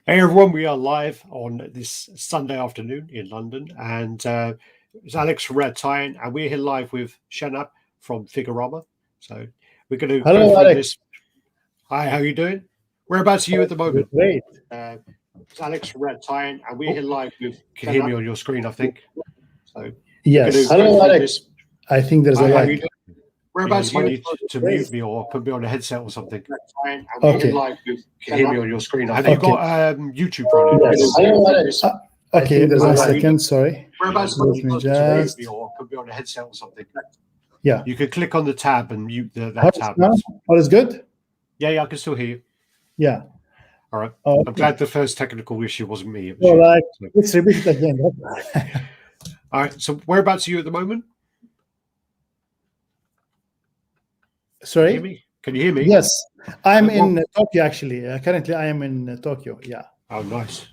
Hey everyone, we are live on this Sunday afternoon in London, and it's Alex from RaddTitan, and we're here live with Shanab from Figurama. So we're going to go Hello, through Alex. this. Hi, how are you doing? Whereabouts are you at the moment? Great. It's Alex from RaddTitan, and we're here live with. You can hear me on your screen, I think. So Yes. hello, Alex. I think there's a Hi, how are you lag. doing? Whereabouts you need to mute me or put me on a headset or something. Okay. You can hear me on your screen. Have you got YouTube running? Yes. Hello, Alex. Okay, there's a second. Sorry. Whereabouts Let you me need to just. mute me or put me on a headset or something. Yeah. You could click on the tab and mute that How is tab. now? All is good? Yeah, I can still hear you. Yeah. All right. Okay. I'm glad the first technical issue wasn't me. It was So, you. like, So- let's repeat it again. All right. So whereabouts are you at the moment? Can you hear Sorry? me? Can you hear me? Yes. I'm Well- in Tokyo, actually. Currently, I am in Tokyo. Yeah. Oh, nice.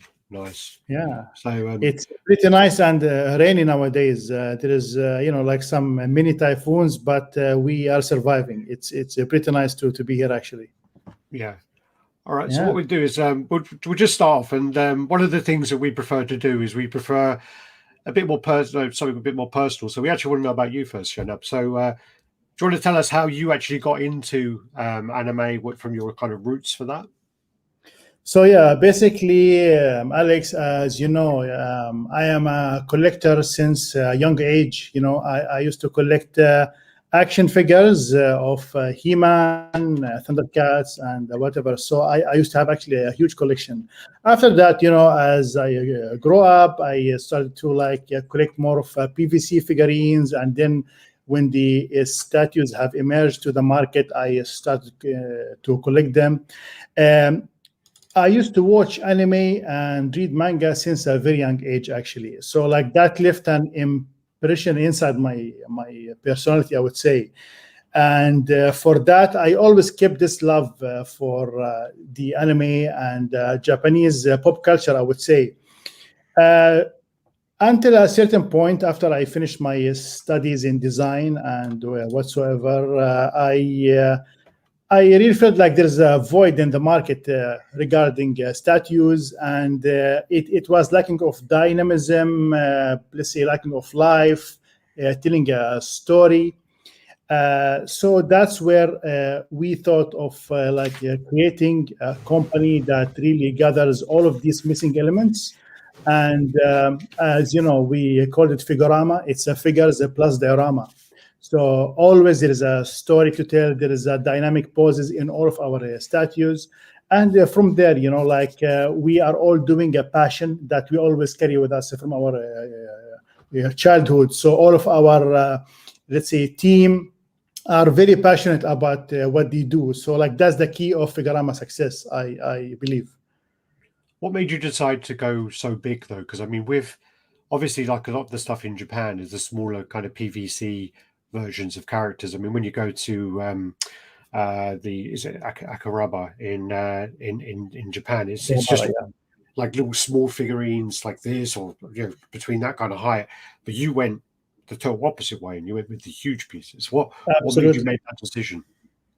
Yeah. So It's pretty nice and rainy nowadays. There is, like some mini typhoons, but we are surviving. It's pretty nice to be here, actually. yeah. All right. So Yeah. what we do is we'll just start off, and one of the things that we prefer to do is we prefer a bit more personal, something a bit more personal. So we actually want to know about you first, Shanab. So do you want to tell us how you actually got into anime, what from your kind of roots for that? So yeah, basically, Alex, as you know, I am a collector since a young age. I used to collect action figures of He-Man, Thundercats, and whatever. So I used to have actually a huge collection. After that, as I grew up, I started to collect more of PVC figurines, and then when the statues have emerged to the market, I started to collect them. I used to watch anime and read manga since a very young age, actually. So that left an impression inside my personality, I would say. And for that, I always kept this love for the anime and Japanese pop culture, I would say. Until a certain point, after I finished my studies in design and whatsoever, I really felt like there's a void in the market regarding statues, and it was lacking of dynamism, let's say lacking of life, telling a story. So that's where we thought of creating a company that really gathers all of these missing elements. And as you know, we called it Figurama. It's a figures plus diorama. So always there is a story to tell. There is a dynamic poses in all of our statues. And from there, we are all doing a passion that we always carry with us from our childhood. So all of our, let's say, team are very passionate about what they do. So that's the key of Figurama success, I believe. What made you decide to go so big though? Because I mean, with obviously like a lot of the stuff in Japan is the smaller kind of PVC versions of characters. I mean, when you go to is it Akaraba in Japan, it's just like little small figurines like this, or between that kind of height. But you went the total opposite way, and you went with the huge pieces. What made you make that decision?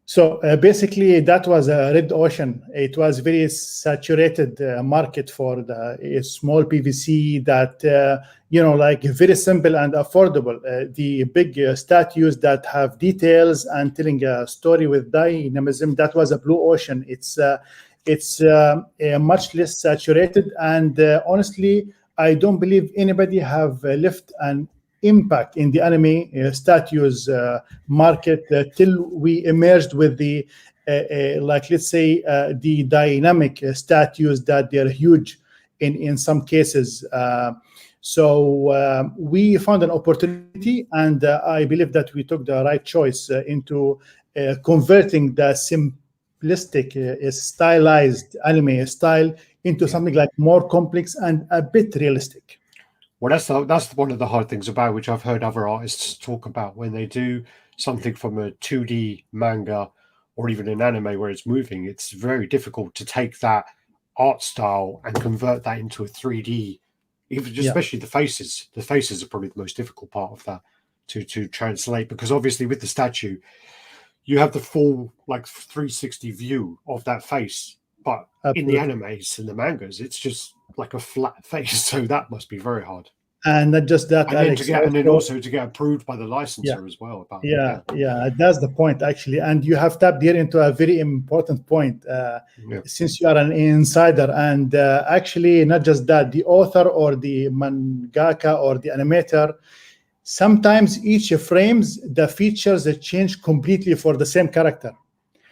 So basically, that was a red ocean. It was very saturated market for the small PVC that, very simple and affordable. The big statues that have details and telling a story with dynamism, that was a blue ocean. It's much less saturated. And honestly, I don't believe anybody have left an impact in the anime statues market till we emerged with the let's say the dynamic statues that they're huge in some cases. So we found an opportunity, and I believe that we took the right choice into converting the simplistic stylized anime style into something like more complex and a bit realistic. Well, that's one of the hard things about, which I've heard other artists talk about when they do something from a 2D manga or even an anime where it's moving. It's very difficult to take that art style and convert that into a 3D. Even especially the faces. The faces are probably the most difficult part of that to translate, because obviously with the statue, you have the full 360 view of that face. But in the Absolutely. animes and the mangas, it's just like a flat face. So that must be very hard. And not just that, And then Alex. also to get approved by the Yeah, licensor as well. About yeah, yeah. That's the point, actually. And you have tapped here into a very important point. yeah, Since you are an insider, and actually, not just that, the author or the mangaka or the animator, sometimes each frames the features that change completely for the same character.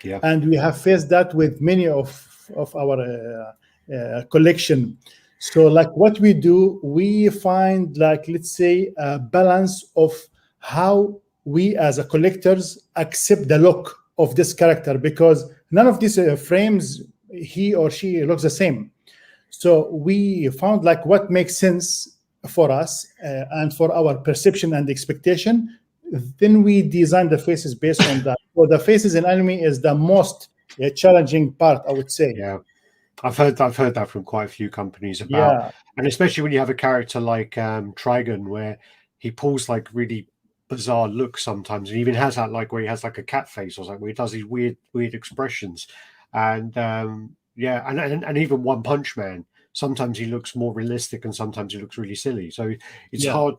yeah, And we have faced that with many of our collection. So like what we do, we find, like, let's say, a balance of how we as a collectors accept the look of this character, because none of these frames he or she looks the same. So we found like what makes sense for us and for our perception and expectation. Then we design the faces based on that. So the faces in anime is the most challenging part, I would say. yeah. I've heard that from quite a few companies about, Yeah, and especially when you have a character like Trigon, where he pulls like really bizarre looks sometimes, and even has that like where he has like a cat face or something, where he does these weird expressions, and yeah, and even One Punch Man, sometimes he looks more realistic, and sometimes he looks really silly. So it's yeah. hard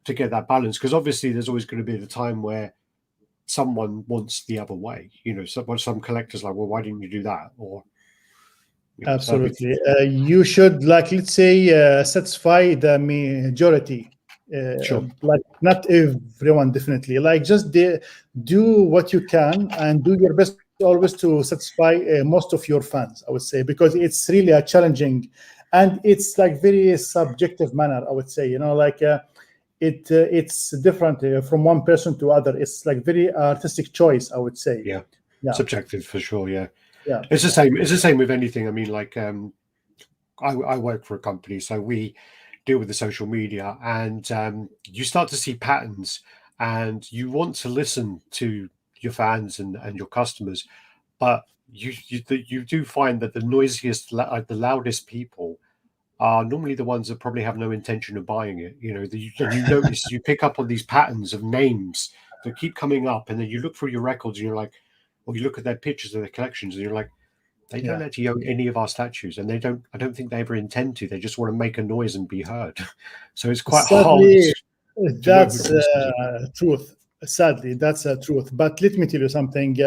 to get that balance, because obviously there's always going to be the time where someone wants the other way. You know, some collectors like, well, why didn't you do that? Or so Absolutely. You should, like, let's say, satisfy the majority. sure. Like, not everyone, definitely. Like, just do what you can and do your best always to satisfy most of your fans, I would say, because it's really a challenging, and it's like very subjective manner, I would say. Like it's different from one person to other. It's like very artistic choice, I would say. Yeah, Yeah, subjective for sure. Yeah, yeah, it's the yeah, same. It's the same with anything. I mean, like I work for a company, so we deal with the social media, and you start to see patterns, and you want to listen to your fans and your customers, but you do find that the noisiest, the loudest people are normally the ones that probably have no intention of buying it. You know, and you notice, you pick up on these patterns of names that keep coming up, and then you look through your records, and you're like, or you look at their pictures of their collections, and you're like, they don't yeah. actually own any of our statues, and they don't. I don't think they ever intend to. They just want to make a noise and be heard. So it's quite hard Sadly, to know who that's to listen to. truth. Sadly, that's a truth. But let me tell you something.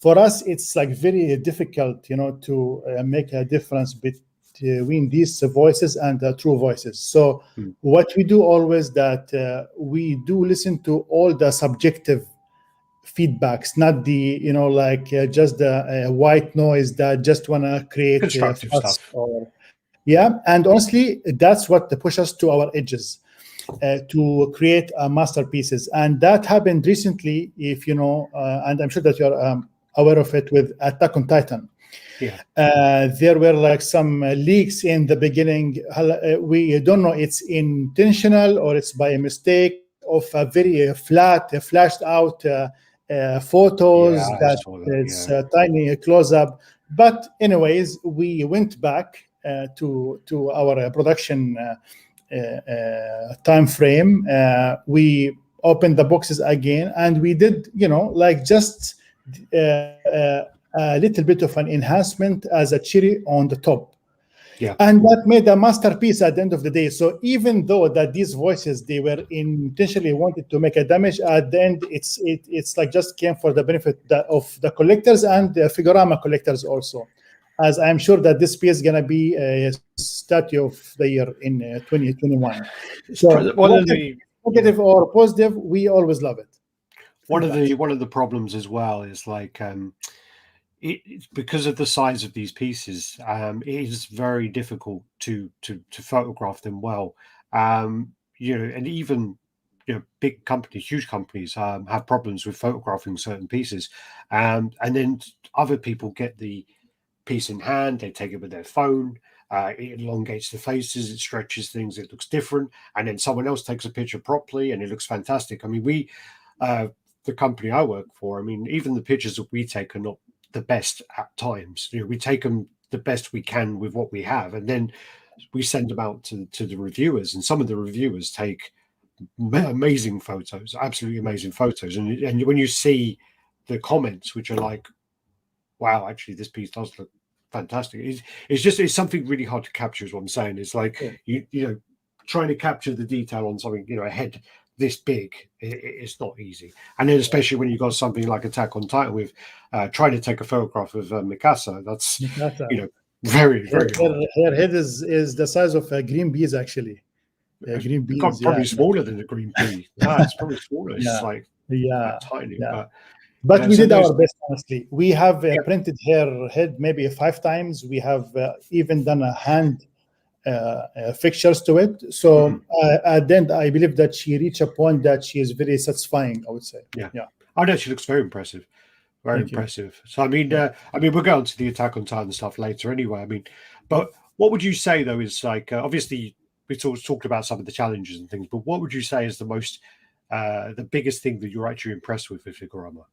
For us, it's like very difficult, to make a difference between these voices and the true voices. So, Hmm. what we do always, that we do listen to all the subjective feedbacks, not the like just the white noise that just want to create Constructive fuss. stuff. Or yeah, and honestly, that's what push us to our edges, to create masterpieces. And that happened recently, if you know, and I'm sure that you're aware of it, with Attack on Titan. Yeah, There were like some leaks in the beginning. We don't know it's intentional or it's by a mistake, of a very flat, flashed out yeah, photos I that saw that. it's Yeah, a tiny close up. But anyways, we went back to our production time frame. We opened the boxes again, and we did, like, just uh, a little bit of an enhancement as a cherry on the top, yeah. and that made a masterpiece at the end of the day. So even though that these voices, they were intentionally wanted to make a damage, at the end it's like just came for the benefit of the collectors and the Figurama collectors also, as I'm sure that this piece is going to be a statue of the year in 2021. So One of the negative or positive, we always love it. Feedbacks. one of the problems as well is like it's because of the size of these pieces. It is very difficult to photograph them well. And even big companies, huge companies, have problems with photographing certain pieces, and then other people get the piece in hand, they take it with their phone. It elongates the faces, it stretches things, it looks different, and then someone else takes a picture properly, and it looks fantastic. I mean, uh, the company I work for, I mean, even the pictures that we take are not the best at times. We take them the best we can with what we have, and then we send them out to the reviewers, and some of the reviewers take amazing photos, absolutely amazing photos, and when you see the comments, which are like, wow, actually this piece does look fantastic. It's something really hard to capture, is what I'm saying. It's like you know, trying to capture the detail on something, you know, a head this big, it's not easy. And then especially when you've got something like Attack on Titan with trying to take a photograph of Mikasa, that's Mikasa. you know, very hard. Her head is the size of green peas, actually. Green beans, Probably smaller than a green pea. No, it's probably smaller. It's like tiny. But we did our best, honestly. We have printed her head maybe 5 times. We have even done a hand fixtures to it. So at the end, I believe that she reached a point that she is very satisfying, I would say. Yeah. I know she looks very impressive. Very impressive. So I mean, we'll go on to the Attack on Titan stuff later anyway. I mean, but what would you say though is like obviously we talked about some of the challenges and things, but what would you say is the biggest thing that you're actually impressed with Figurama?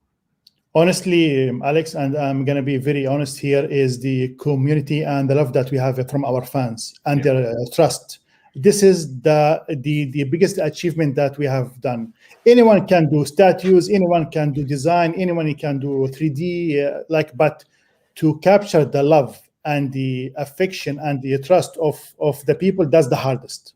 Honestly, Alex, and I'm going to be very honest here, is the community and the love that we have from our fans and their trust. This is the biggest achievement that we have done. Anyone can do statues, anyone can do design, anyone can do 3D, but to capture the love and the affection and the trust of the people, that's the hardest.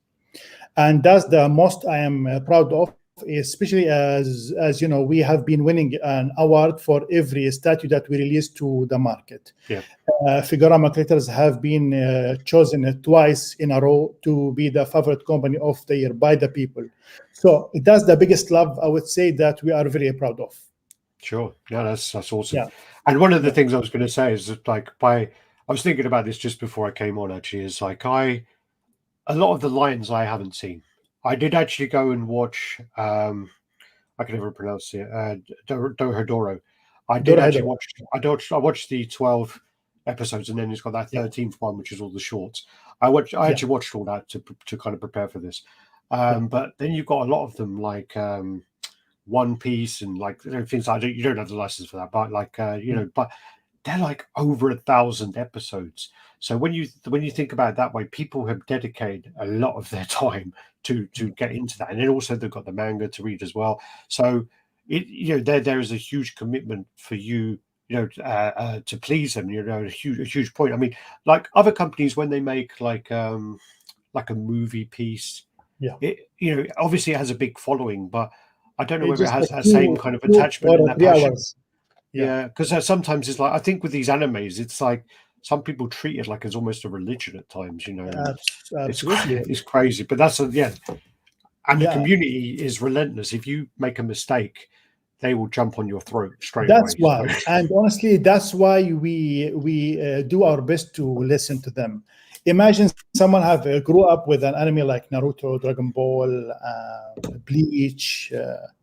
And that's the most I am proud of, especially as you know, we have been winning an award for every statue that we release to the market. Figurama creators have been chosen twice in a row to be the favorite company of the year by the people. So that's the biggest love, I would say, that we are very proud of. Sure. Yeah, that's awesome. And one of the things I was going to say is that I was thinking about this just before I came on, actually, is like a lot of the lines I haven't seen. I did actually go and watch. I can never pronounce it. Dorohedoro. I did actually watch. I watched the 12 episodes, and then it's got that 13th one, which is all the shorts. I actually watched all that to kind of prepare for this. But then you've got a lot of them like One Piece and like things like you don't have the license for that, but like but they're like over 1,000 episodes. So when you think about it that way, people have dedicated a lot of their time to get into that, and then also they've got the manga to read as well. So there is a huge commitment for you, to please them. A huge point. I mean, like other companies when they make like a movie piece, it obviously it has a big following, but I don't know whether it has that same kind of attachment and that passion. Yeah, because sometimes it's like I think with these animes, it's like some people treat it like it's almost a religion at times. It's crazy, but that's and the community is relentless. If you make a mistake, they will jump on your throat straight away. That's why, and honestly, that's why we do our best to listen to them. Imagine someone grew up with an anime like Naruto, Dragon Ball, Bleach,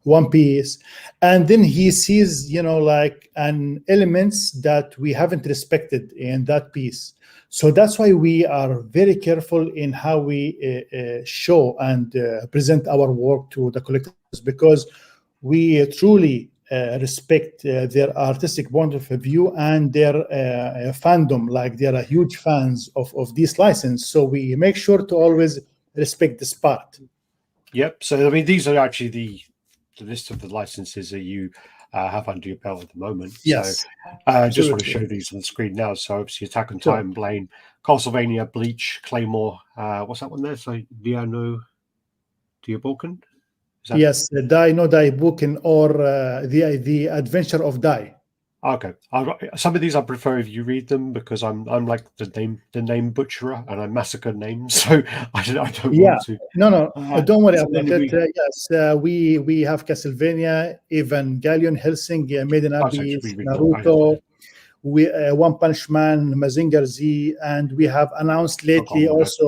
One Piece, and then he sees, like an elements that we haven't respected in that piece. So that's why we are very careful in how we show and present our work to the collectors, because we truly respect their artistic point of view and their fandom. Like they are huge fans of this license, so we make sure to always respect this part. Yep. So I mean, these are actually the list of the licenses that you have under your belt at the moment. Yes. So I just want to show these on the screen now. So obviously Attack on Titan, Blame, Castlevania, Bleach, Claymore. What's that one there? So Diano Diabolkan? Yes, Dai no Daibuken, or the Adventure of Dai. Okay, some of these I prefer if you read them, because I'm like the name butcherer and I massacre names, so I don't want to. No, don't worry about it. Yes, we have Castlevania, Evangelion, Hellsing, Maiden Abyss, Naruto, One Punch Man, Mazinger Z, and we have announced lately also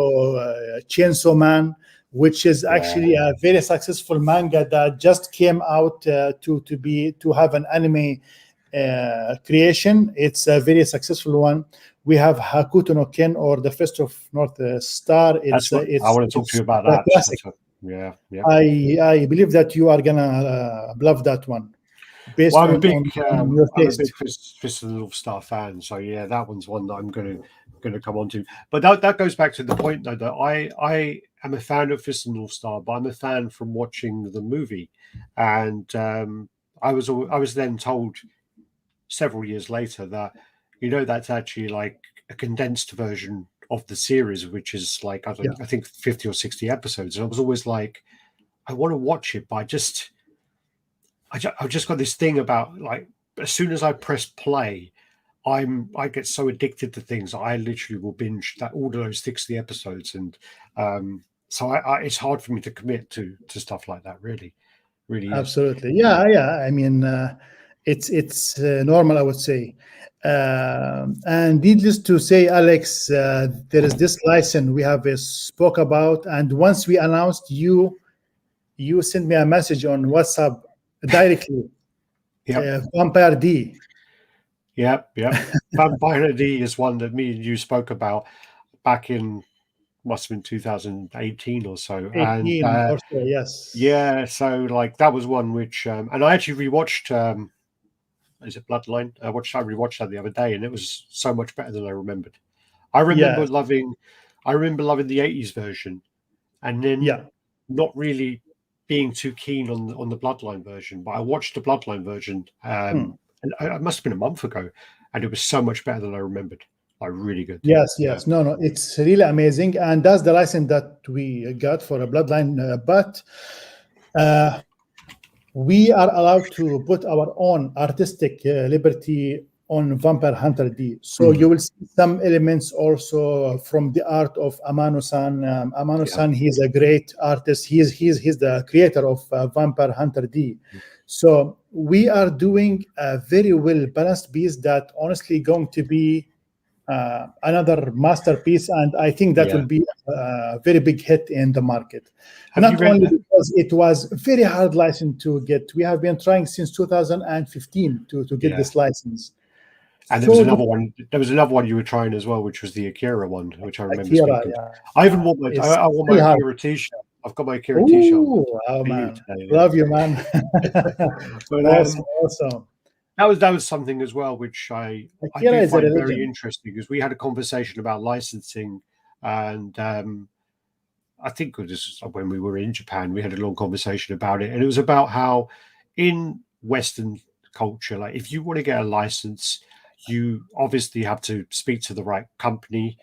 Chainsaw Man, which is actually a very successful manga that just came out to have an anime creation. It's a very successful one. We have Hakuto no Ken, or the Fist of North Star. I want to talk to you about that. Classic. Yeah. I believe that you are gonna love that one. I'm a big Fist of the North Star fan, so that one's one that I'm going to come on to. But that goes back to the point though, that I am a fan of Fist of the North Star, but I'm a fan from watching the movie, and I was then told several years later that that's actually like a condensed version of the series, which is like I think 50 or 60 episodes, and I was always like, I want to watch it, but I've just got this thing about like as soon as I press play, I get so addicted to things I literally will binge that all of those 60 episodes, and so it's hard for me to commit to stuff like that. Really is. Absolutely, yeah. I mean, it's normal, I would say. And needless to say, Alex, there is this license we have spoke about, and once we announced, you sent me a message on WhatsApp directly. Vampire D. Yep. Vampire D is one that me and you spoke about back in must have been 2018 or so. 18 and or so, yes. Yeah, so like that was one which and I actually rewatched is it Bloodline? I rewatched that the other day, and it was so much better than I remembered. I remember loving the 80s version, and then not really being too keen on the Bloodline version. But I watched the Bloodline version, and it must have been a month ago, and it was so much better than I remembered. Like really good. Yes. No, it's really amazing, and that's the license that we got for a Bloodline. But we are allowed to put our own artistic liberty on Vampire Hunter D. So you will see some elements also from the art of Amano-san. Amano-san, he's a great artist. He's the creator of Vampire Hunter D. So we are doing a very well balanced piece that honestly going to be another masterpiece, and I think that will be a very big hit in the market. Not only because it was very hard license to get. We have been trying since 2015 to get this license. And there was another one. There was another one you were trying as well, which was the Akira one, which I remember. I even want my Akira T-shirt. I've got my Akira T-shirt. Oh man, love you, man. But, awesome. That was something as well, which I do find very interesting, because we had a conversation about licensing, and I think this is when we were in Japan. We had a long conversation about it, and it was about how in Western culture, like if you want to get a license, you obviously have to speak to the right company,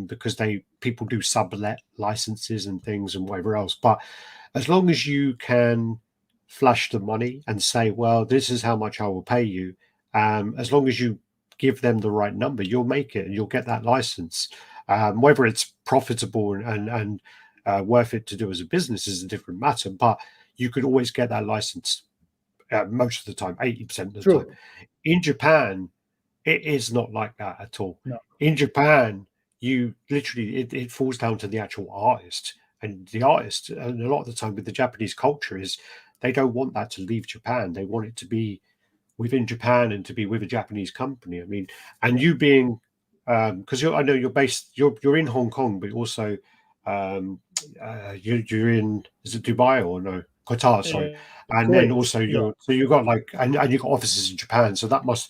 because people do sublet licenses and things and whatever else. But as long as you can flash the money and say, well, this is how much I will pay you, as long as you give them the right number, you'll make it and you'll get that license. Whether it's profitable and worth it to do as a business is a different matter, but you could always get that license most of the time, 80% of the time. In Japan, it is not like that at all. No. In Japan, you literally, it falls down to the actual artist, and the artist, and a lot of the time with the Japanese culture, is they don't want that to leave Japan. They want it to be within Japan and to be with a Japanese company. I mean, and you being, because I know you're in Hong Kong, but also you're in, is it Dubai or no? Qatar, sorry. And then also you've got like, and you've got offices in Japan, so that must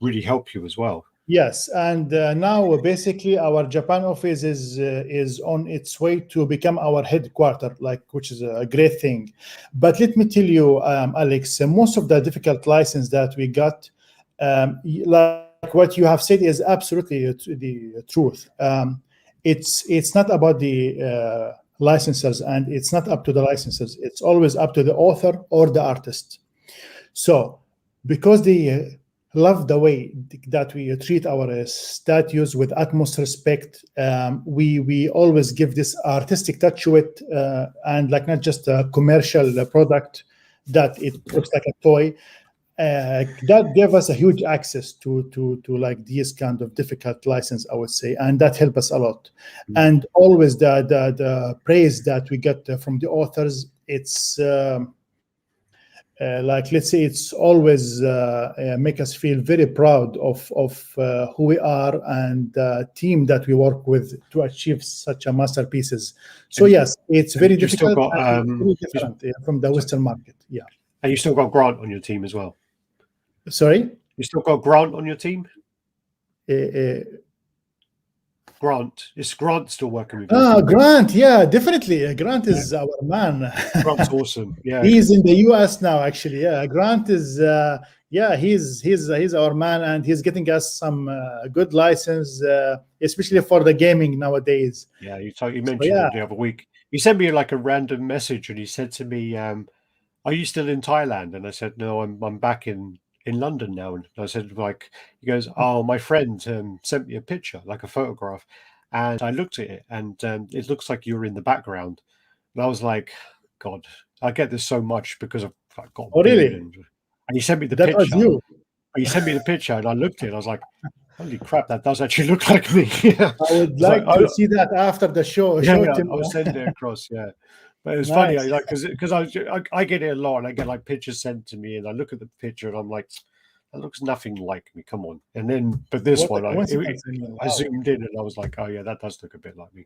really help you as well. Yes, and now basically our Japan office is on its way to become our headquarter, which is a great thing. But let me tell you, Alex, most of the difficult license that we got, like what you have said, is absolutely the truth. It's not about the licensors, and it's not up to the licensors. It's always up to the author or the artist. So because they love the way that we treat our statues with utmost respect, we always give this artistic touch to it, and like not just a commercial product that it looks like a toy. That gave us a huge access to like these kind of difficult license, I would say, and that helped us a lot. And always the praise that we get from the authors, it's like, let's say, it's always make us feel very proud of who we are and the team that we work with to achieve such a masterpieces. So yes, it's very difficult, very different from the Western market. Yeah. And you still got Grant on your team as well. Sorry? You still got Grant on your team? Grant. Is Grant still working with you? Grant, yeah, definitely. Grant is our man. Grant's awesome. Yeah. He's in the US now, actually. Yeah. Grant is yeah, he's our man, and he's getting us some good license, especially for the gaming nowadays. Yeah, you So mentioned yeah, it the other week. He sent me like a random message, and he said to me, "Are you still in Thailand?" And I said, "No, I'm back in London now." And I said, like, he goes, "Oh, my friend sent me a picture, like a photograph," and I looked at it, and it looks like you're in the background. And I was like, God, I get this so much because I've got a oh beard, really? and he sent me the That was picture. you. He sent me the picture, and I looked at it. And I was like, holy crap, that does actually look like me. Yeah. I I would was like, like to oh, see that after the show. yeah, Show it yeah, to me. I'll send it across. Yeah, but it was funny. I Nice. like because I get it a lot, and I get like pictures sent to me, and I look at the picture, and I'm like, that looks nothing like me. Come on. And then, but this What a one, coincidence. I mean, I wow. zoomed in, and I was like, oh yeah, that does look a bit like me.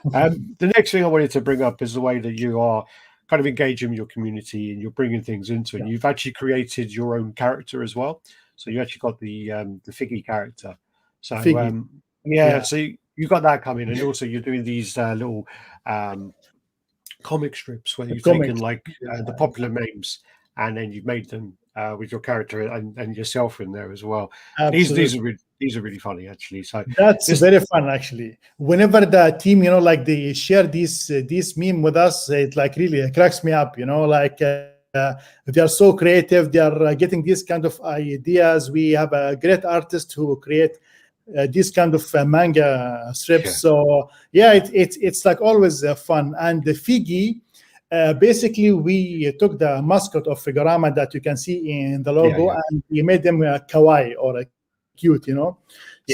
The next thing I wanted to bring up is the way that you are kind of engaging with your community and you're bringing things into it. And you've actually created your own character as well. So you actually got the Figgy character. So Figgy. yeah, Yeah. so you got that coming, and also you're doing these little comic strips where The you've taken comics. like the popular names and then you've made them with your character and yourself in there as well. Absolutely. These are really funny actually. So That's this very fun, actually. Whenever the team, like they share this meme with us, it like really cracks me up. Like they are so creative. They are getting these kind of ideas. We have a great artist who create this kind of manga strips. yeah So yeah, it's like always fun. And the Figgy, basically, we took the mascot of Figurama that you can see in the yeah logo, yeah and we made them kawaii or cute. yeah.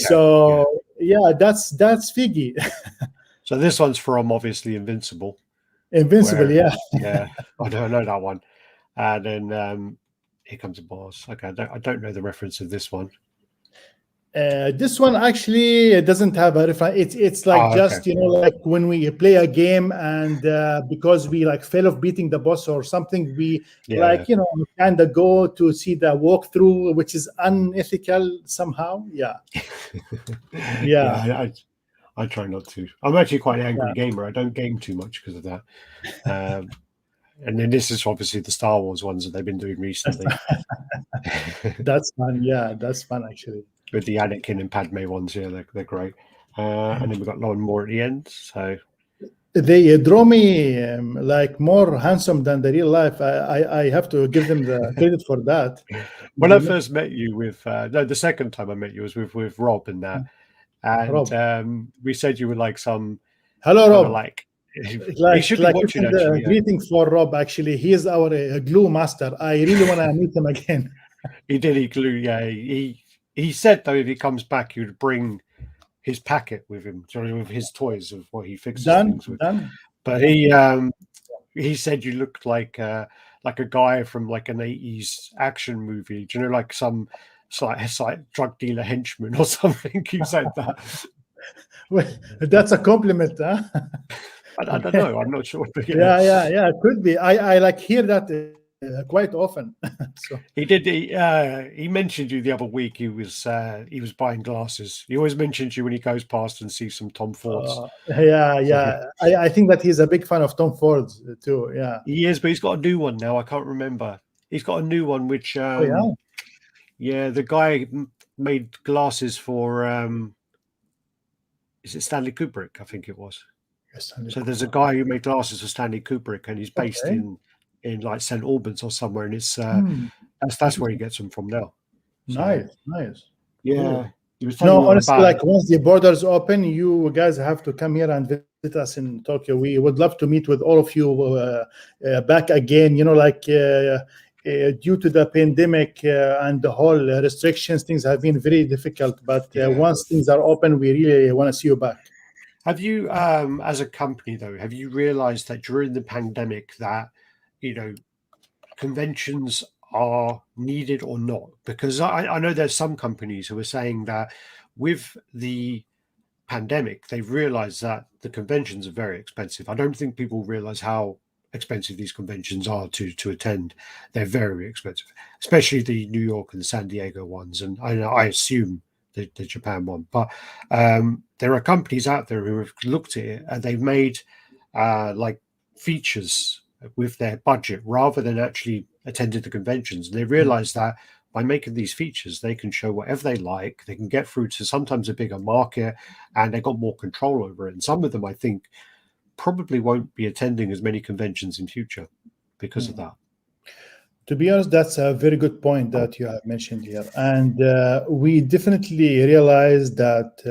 So yeah, that's Figgy. So this one's from obviously Invincible, Invincible, where yeah. yeah, I know that one. And then here comes a boss. Okay, I don't know the reference of this one. This one actually doesn't have a reference. It's like Oh, okay. just like when we play a game and because we like fail of beating the boss or something, we Yeah, like kind of go to see the walkthrough, which is unethical somehow. Yeah, yeah. yeah, I try not to. I'm actually quite an yeah. angry gamer. I don't game too much because of that. Um, and then this is obviously the Star Wars ones that they've been doing recently That's fun. Yeah, that's fun actually. with the Anakin and Padme ones. Yeah, they're great. And then we've got one more at the end. So They draw me like more handsome than the real life. I have to give them the credit for that. when I first met you with no, the second time I met you was with Rob and that, and Rob. we said you were like some Hello, kind of Rob. like he Like should be like watching even the actually. Yeah. greeting for Rob. Actually, he is our glue master. I really want to meet him again. He did. He glue. Yeah. He said though if he comes back, he would bring his packet with him, with his toys of what he fixes Done, things with. done. But he said you looked like a guy from like an 80s action movie. Do you know, like some like drug dealer henchman or something? He said that. Well, that's a compliment, huh? I don't know. I'm not sure. But Yeah. It could be. I like hear that quite often. So he did. He mentioned you the other week. He was buying glasses. He always mentions you when he goes past and sees some Tom Fords. So, yeah. I think that he's a big fan of Tom Ford too. Yeah. he is, but he's got a new one now. I can't remember. He's got a new one, which Oh yeah. yeah, the guy made glasses for is it Stanley Kubrick? I think it was. Yes, So there's a guy who made glasses for Stanley Kubrick, and he's based okay. in like St Albans or somewhere, and it's Hmm. that's where he gets them from now. So Nice. yeah, Cool. he was telling me No, all honestly, about like it. once the borders open, you guys have to come here and visit us in Tokyo. We would love to meet with all of you back again. Due to the pandemic and the whole restrictions, things have been very difficult. But Yeah. once things are open, we really want to see you back. Have you, as a company though, have you realised that during the pandemic that conventions are needed or not? Because I know there's some companies who are saying that with the pandemic, they've realized that the conventions are very expensive. I don't think people realize how expensive these conventions are to attend. They're very expensive, especially the New York and the San Diego ones. And I assume the Japan one. But there are companies out there who have looked at it and they've made like features with their budget rather than actually attending the conventions. And they realize that by making these features, they can show whatever they like. They can get through to sometimes a bigger market, and they got more control over it. And some of them, I think, probably won't be attending as many conventions in future because of that. To be honest, that's a very good point that you have mentioned here. And we definitely realize that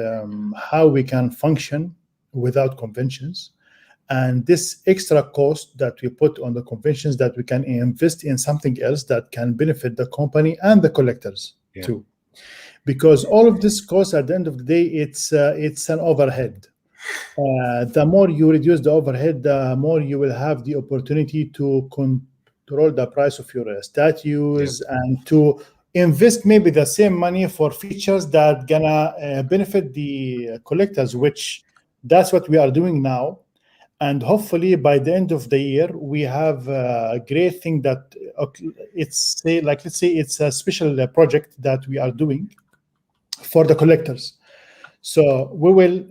how we can function without conventions. And this extra cost that we put on the conventions, that we can invest in something else that can benefit the company and the collectors too. Because all of this cost, at the end of the day, it's an overhead. The more you reduce the overhead, the more you will have the opportunity to control the price of your statues and to invest maybe the same money for features that gonna benefit the collectors, which that's what we are doing now. And hopefully by the end of the year, we have a great thing that let's say it's a special project that we are doing for the collectors. So we will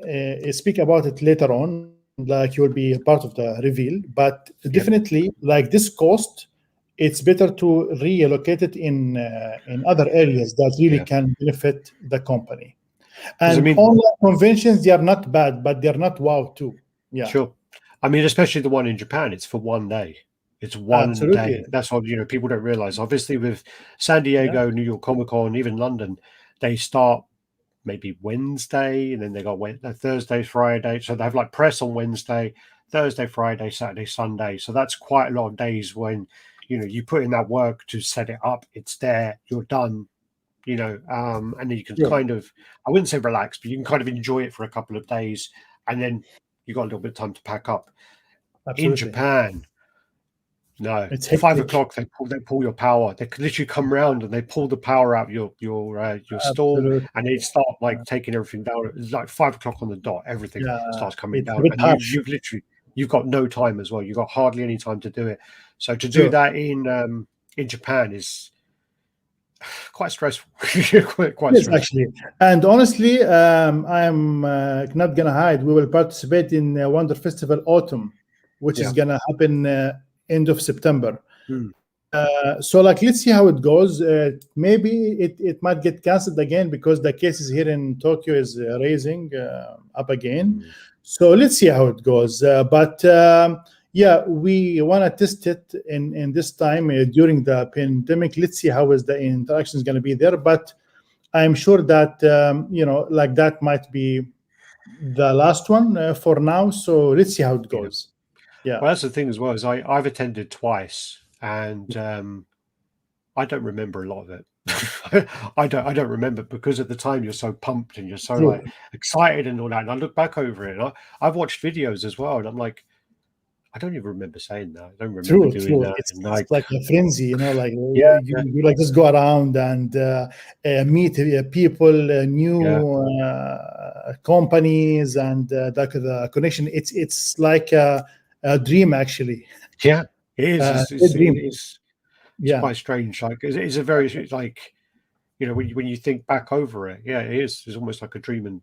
speak about it later on, like you will be a part of the reveal, but definitely like this cost, it's better to reallocate it in other areas that really can benefit the company. And online conventions, they are not bad, but they're not wow too. Yeah. Sure. I mean, especially the one in Japan, it's for one day. It's one day. That's what, people don't realize. Obviously, with San Diego, New York Comic Con, even London, they start maybe Wednesday, and then they got Thursday, Friday. So they have like press on Wednesday, Thursday, Friday, Saturday, Sunday. So that's quite a lot of days when, you put in that work to set it up. It's there. You're done. And then you can kind of, I wouldn't say relax, but you can kind of enjoy it for a couple of days, and then you got a little bit of time to pack up. Absolutely. In Japan, no, it's 5 o'clock. They pull your power. They could literally come around and they pull the power out your stall, and they start like taking everything down. It's like 5 o'clock on the dot. Everything starts coming down, and you've got no time as well. You've got hardly any time to do it. So to do that in Japan is quite stressful. quite stressful. Actually. And honestly, I'm not gonna hide. We will participate in Wonder Festival Autumn, which is gonna happen end of September. So like, let's see how it goes. Maybe it might get canceled again because the cases here in Tokyo is raising up again. So let's see how it goes. But we want to test it in this time during the pandemic. Let's see how is the interaction is going to be there. But I'm sure that like that might be the last one for now. So let's see how it goes. Well, that's the thing as well, is I've attended twice, and I don't remember a lot of it. I don't remember, because at the time you're so pumped and you're so like excited and all that. And I look back over it, and I've watched videos as well, and I'm like, I don't even remember saying that. I don't remember doing that. It's like a frenzy, like you like just go around and meet people, new companies, and the connection. It's like a dream, actually. Yeah, it is. It's quite strange. Like it's a very like, when you think back over it, it is. It's almost like a dream, and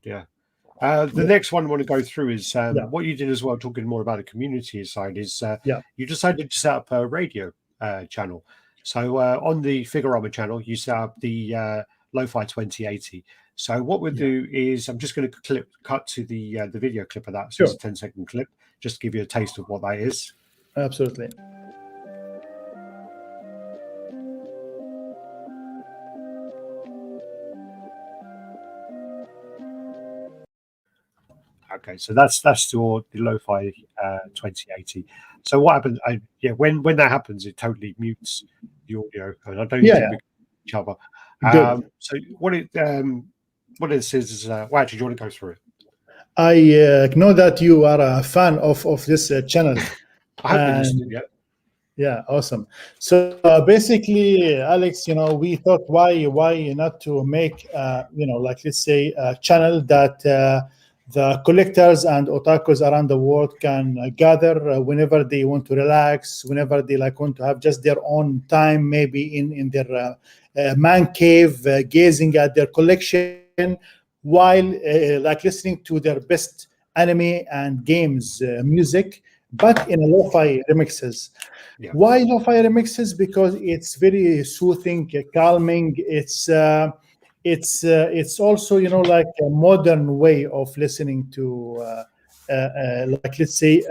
the next one I want to go through is what you did as well, talking more about the community side, is you decided to set up a radio channel. So on the Figurama channel, you set up the Lo-Fi 2080. So what we'll do is, I'm just going to cut to the video clip of that. So it's a 10-second clip, just to give you a taste of what that is. Absolutely. Okay, so that's the Lo-Fi 2080. So what happens? When that happens, it totally mutes the audio, and I don't think we each other. So what it is well, actually, do you want to go through it? I know that you are a fan of this channel. I haven't been listening yet. Yeah, awesome. So basically, Alex, we thought why not to make like, let's say, a channel that the collectors and otakus around the world can gather whenever they want to relax, whenever they want to have just their own time, maybe in their man cave, gazing at their collection, while like listening to their best anime and games music. but in a lo-fi remixes. Yeah. Why lo-fi remixes? Because it's very soothing, calming. It's also, you know, like a modern way of listening to, like, let's say,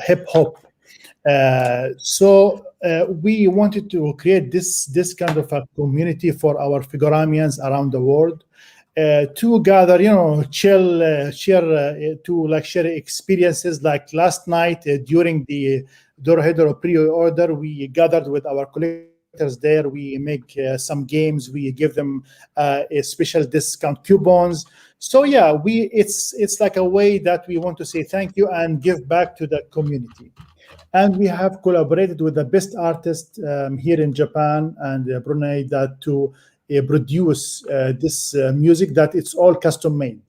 hip hop. So we wanted to create this kind of a community for our Figuramians around the world, to gather, you know, chill, share, to like share experiences. Like last night, during the Dorohedoro pre-order, we gathered with our collectors there. We make some games. We give them a special discount coupons. So yeah, it's like a way that we want to say thank you and give back to the community. And we have collaborated with the best artists here in Japan and Brunei that to produce this music that it's all custom made.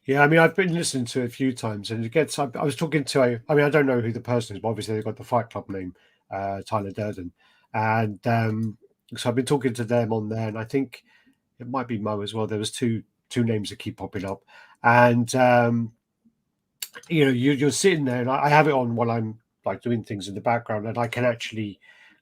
Yeah, I mean, I've been listening to it a few times, and it gets. I was talking to I mean, I don't know who the person is, but obviously they've got the Fight Club name, Tyler Durden, and so I've been talking to them on there, and I think it might be Mo as well. There was two names that keep popping up, and you know, you're sitting there, and I have it on while I'm like doing things in the background, and I can actually.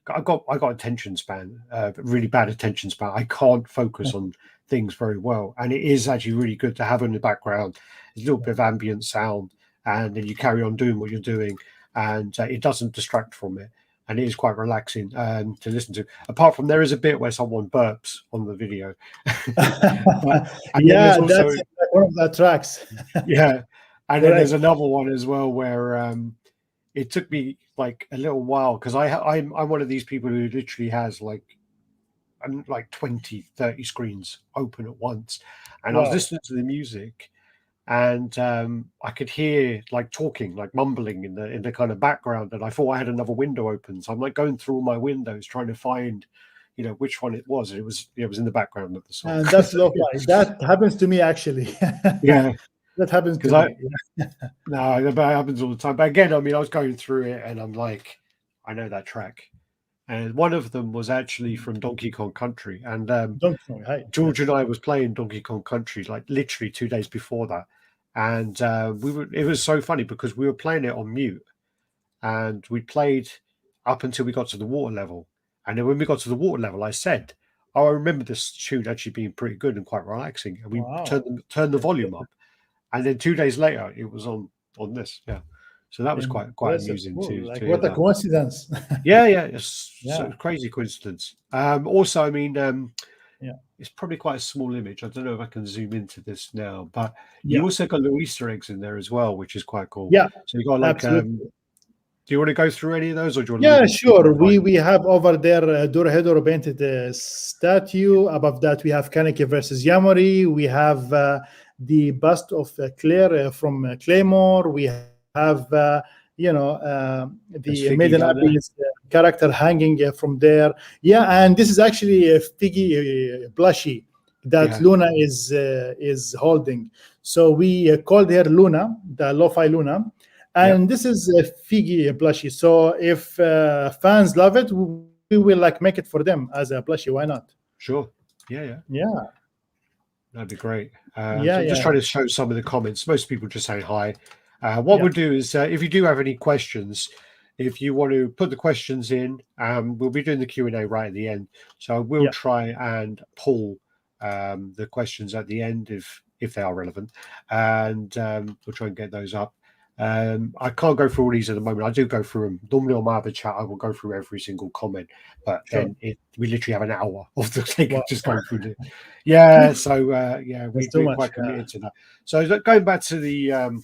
I got attention span, really bad attention span. I can't focus on things very well, and it is actually really good to have in the background a little bit of ambient sound, and then you carry on doing what you're doing, and it doesn't distract from it, and it is quite relaxing to listen to. Apart from there is a bit where someone burps on the video, yeah, also, that's one of the tracks. Yeah, and then there's another one as well where it took me like a little while, because I'm one of these people who literally has like 20, 30 screens open at once, and I was listening to the music, and I could hear like talking, like mumbling in the kind of background, and I thought I had another window open, so I'm like going through all my windows trying to find, you know, which one it was, and it was in the background of the song. And that's lo-fi. That happens to me actually. Yeah, that happens to me. No, it happens all the time. But again, I mean, I was going through it, and I'm like, I know that track. And one of them was actually from Donkey Kong Country, and George and I was playing Donkey Kong Country like literally 2 days before that, and it was so funny because we were playing it on mute, and we played up until we got to the water level, and then when we got to the water level, I said, "Oh, I remember this tune actually being pretty good and quite relaxing," and we turned the volume up, and then 2 days later, it was on this, yeah. So that was quite amusing too. Like, what a coincidence! Yeah, it's a crazy coincidence. Also, I mean, it's probably quite a small image. I don't know if I can zoom into this now, but you also got little Easter eggs in there as well, which is quite cool. Yeah, so you got like, do you want to go through any of those, or do you want? Yeah, sure. We have over there Dorohedoro painted statue. Above that, we have Kaneki versus Yamori. We have the bust of Claire from Claymore. We have the Maiden Abbey's character hanging from there. Yeah, and this is actually a Figgy plushie that Luna is holding. So we called her Luna, the Lo-Fi Luna. And this is a Figgy plushie. So if fans love it, we will like make it for them as a plushie. Why not? Sure. Yeah. That'd be great. Just trying to show some of the comments. Most people just saying hi. What we'll do is, if you do have any questions, if you want to put the questions in, we'll be doing the Q&A right at the end. So we'll try and pull the questions at the end if they are relevant, and we'll try and get those up. I can't go through all these at the moment. I do go through them. Normally on my other chat, I will go through every single comment, but then we literally have an hour of the thing just going through it. Yeah, so we're quite committed to that. So going back to the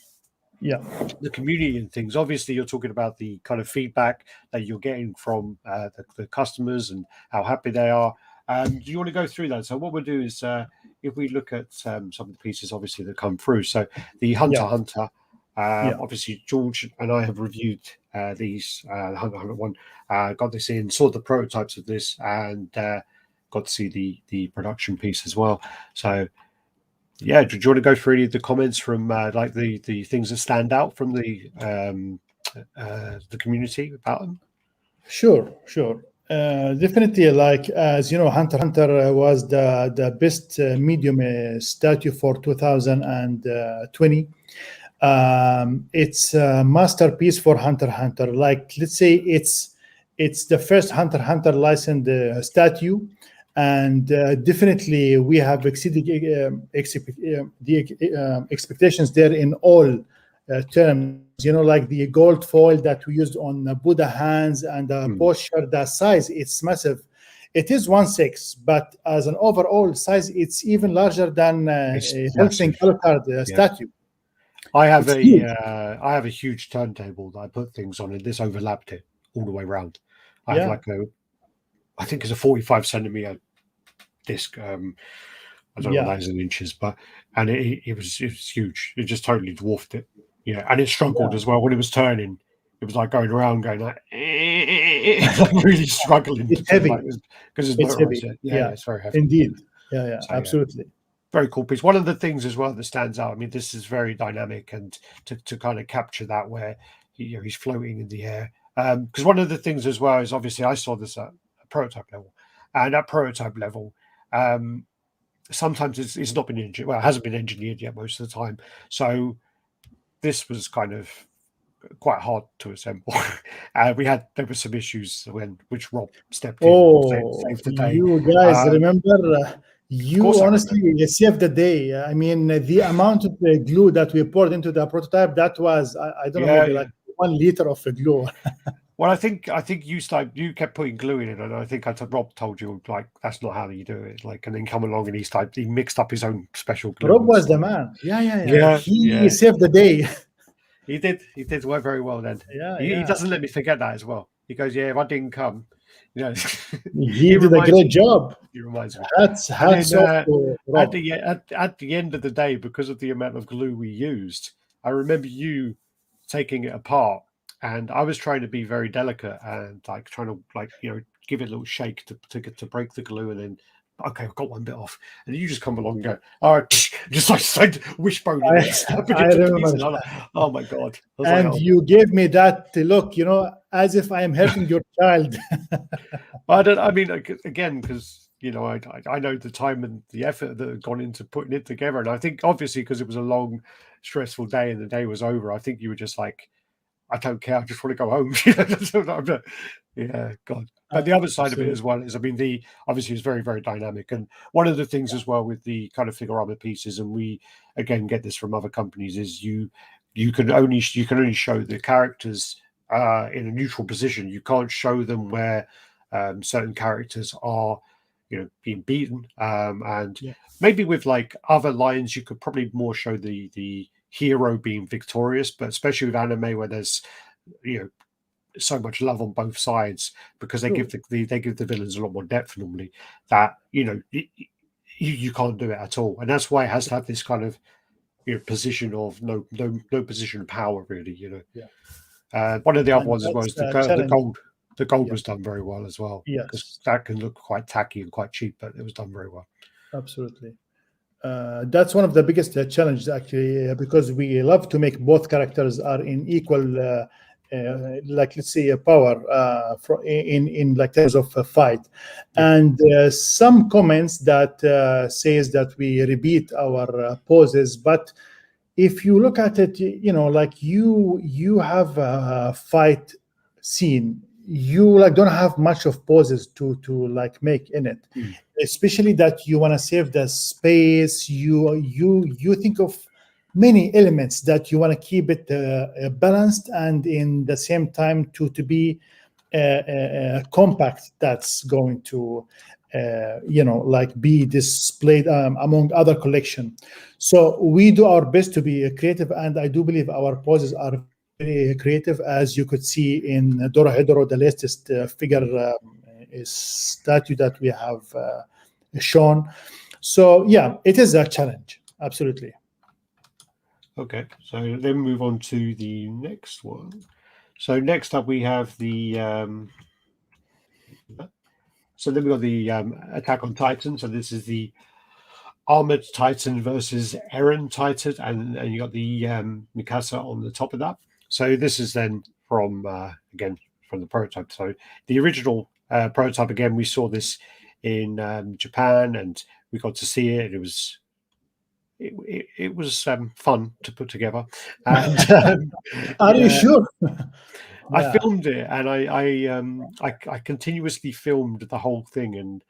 community and things, obviously you're talking about the kind of feedback that you're getting from the customers and how happy they are. Do you want to go through that? So what we'll do is, if we look at some of the pieces obviously that come through, so the Hunter obviously George and I have reviewed these Hunter one, got this in, saw the prototypes of this, and got to see the production piece as well. So do you want to go through any of the comments from like the things that stand out from the community about them? Sure. Definitely, like, as you know, Hunter was the best medium statue for 2020. It's a masterpiece for Hunter x Hunter. Like, let's say it's the first Hunter x Hunter licensed statue, and definitely we have exceeded the expectations there in all terms. You know, like the gold foil that we used on Buddha hands and the posture, the size, it's massive. It is 1/6, but as an overall size, it's even larger than a Helsing Alucard statue. I have a huge turntable that I put things on, and this overlapped it all the way around. I have I think it's a 45 centimeter disc. I don't know what that is in inches, and it was huge. It just totally dwarfed it. Yeah, and it struggled as well when it was turning. It was like going around, going like, like really struggling. It's heavy because it's heavy. Yeah, it's very heavy. Indeed. Yeah, so, absolutely. Very cool piece. One of the things as well that stands out, I mean, this is very dynamic, and to kind of capture that where he's floating in the air. Because one of the things as well is, obviously I saw this at a prototype level, and at prototype level, sometimes it's not been engineered. Well, it hasn't been engineered yet most of the time. So this was kind of quite hard to assemble. There were some issues which Rob stepped in and saved the day. You guys remember? You honestly saved the day. I mean, the amount of glue that we poured into the prototype, that was, I don't know, maybe like 1 liter of glue. Well, I think you kept putting glue in it, and I think Rob told you, like, that's not how you do it. Like, and then come along and he mixed up his own special glue. Rob was the man. Yeah. He saved the day. He did work very well then. He doesn't let me forget that as well. He goes, if I didn't come, he did a great job. He reminds me. Hats off to Rob. At the end of the day, because of the amount of glue we used, I remember you taking it apart, and I was trying to be very delicate and like trying to give it a little shake to break the glue, and then okay, I've got one bit off, and you just come along and go, all right, just like wishbone. I remember. Oh my god! And you gave me that look, as if I am hurting your child. I mean, again, because I know the time and the effort that had gone into putting it together, and I think obviously because it was a long, stressful day and the day was over, I think you were just like, I don't care, I just want to go home. Yeah, God. But the other side of it as well is, I mean, obviously it's very, very dynamic, and one of the things as well with the kind of Figurama pieces, and we again get this from other companies, is you can only show the characters in a neutral position. You can't show them where certain characters are being beaten, and maybe with like other lines you could probably more show the hero being victorious, but especially with anime where there's so much love on both sides, because they give the villains a lot more depth normally, that you can't do it at all, and that's why it has to have this kind of position of no position of power really. One of the other ones as well is the gold. The gold was done very well as well. Yes, because that can look quite tacky and quite cheap, but it was done very well. Absolutely. That's one of the biggest challenges actually, because we love to make both characters are in equal like, let's say, power in like terms of a fight. And some comments that says that we repeat our poses, but if you look at it, like you have a fight scene, you like don't have much of poses to like make in it, especially that you want to save the space. You think of many elements that you want to keep it balanced, and in the same time to be compact, that's going to like be displayed among other collection. So we do our best to be creative, and I do believe our poses are very creative, as you could see in Dorohedoro, the latest figure statue that we have shown. So yeah, it is a challenge, absolutely. Okay, so then move on to the next one. So next up we have the so then we got the Attack on Titan. So this is the Armored Titan versus Eren Titan, and you got the Mikasa on the top of that. So this is then from again from the prototype. So the original prototype, again, we saw this in Japan, and we got to see it. It was it was fun to put together, and Are you yeah, sure? I Yeah. filmed it, and I continuously filmed the whole thing, and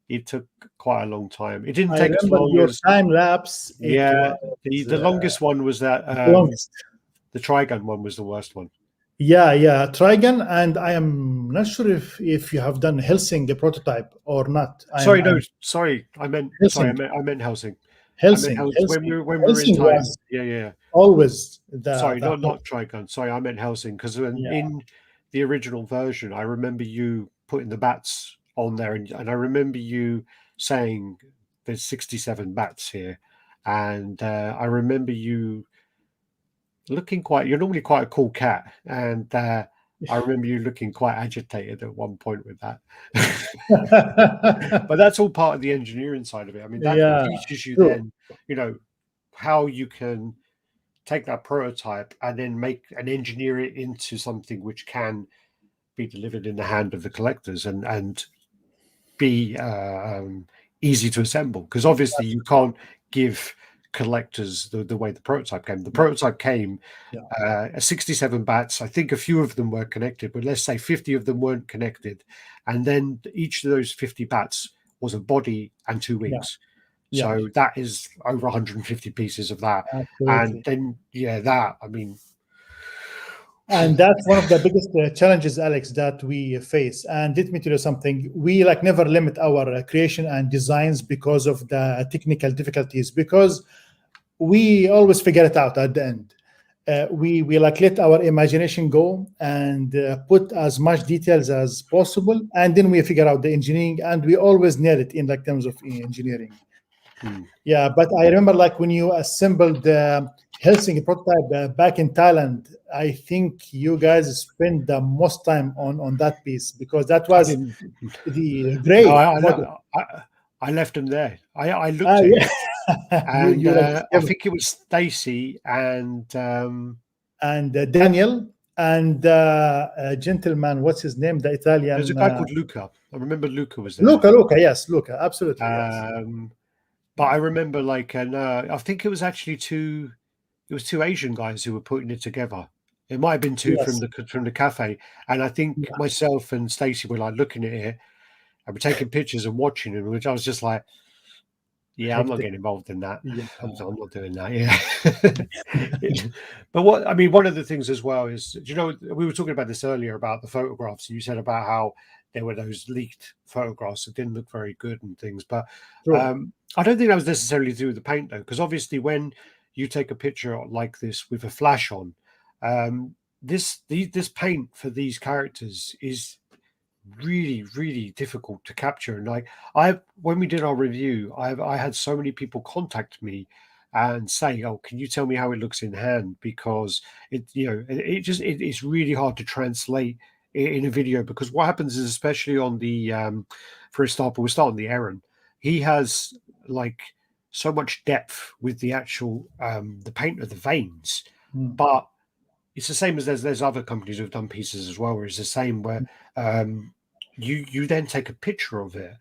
it took quite a long time. It didn't I take as remember long your as time lapse. It yeah. was The longest one was that longest. the Trigun one was the worst one. Yeah, Trigon, and I am not sure if you have done Helsing prototype or not. Sorry, no, I'm sorry. Helsing, I meant Helsing. I meant Helsing, Helsing Helsing. when we were in Helsing time. was Yeah, yeah. always Sorry, the not Trigun. Sorry, I meant Helsing because yeah. in the original version, I remember you putting the bats on there, and I remember you saying there's 67 bats here, and I remember you looking quite. You're normally quite a cool cat, and I remember you looking quite agitated at one point with that. But that's all part of the engineering side of it. I mean, that Yeah, teaches you true. then, how you can take that prototype and then make and engineer it into something which can be delivered in the hand of the collectors and be easy to assemble. Because obviously you can't give collectors the way the prototype came. The prototype came Yeah, 67 bats. I think a few of them were connected, but let's say 50 of them weren't connected. And then each of those 50 bats was a body and two yeah, wings. yeah. So that is over 150 pieces of that. And Absolutely. then, that, I mean, And that's one of the biggest challenges, Alex, that we face. And let me tell you something: we like never limit our creation and designs because of the technical difficulties, because we always figure it out at the end. We like let our imagination go and put as much details as possible, and then we figure out the engineering, and we always nail it in like terms of engineering. Yeah, but I remember like when you assembled the Helsinki prototype back in Thailand, I think you guys spent the most time on that piece because that I was didn't. the No, gray model. I left them there. I Ah, looked at it, yeah. and You like I think it was Stacy and and Daniel and gentleman, what's his name? The there's a Italian guy called Luca. I remember Luca was there. Luca. Yes, Luca. Absolutely, yes. But I remember like, and I think it was actually two. It was two Asian guys who were putting it together. It might have been two Yes. from the cafe, and I think Yeah. myself and Stacey were like looking at it and we're taking pictures and watching it, which I was just like, yeah, I'm not Hectic. getting involved in that. Yeah. I'm not doing that. Yeah. But what I mean, one of the things as well is, we were talking about this earlier about the photographs. You said about how there were those leaked photographs that didn't look very good and things. But True. I don't think that was necessarily to do with the paint, though, because obviously when you take a picture like this with a flash on, this paint for these characters is really really difficult to capture. And like, when we did our review, I had so many people contact me and say, oh, can you tell me how it looks in hand, because it's really hard to translate in a video, because what happens is, especially on the for example, we'll start on the Aaron, he has like so much depth with the actual the paint of the veins, Mm. but it's the same as there's other companies who've done pieces as well, where it's the same, where you then take a picture of it,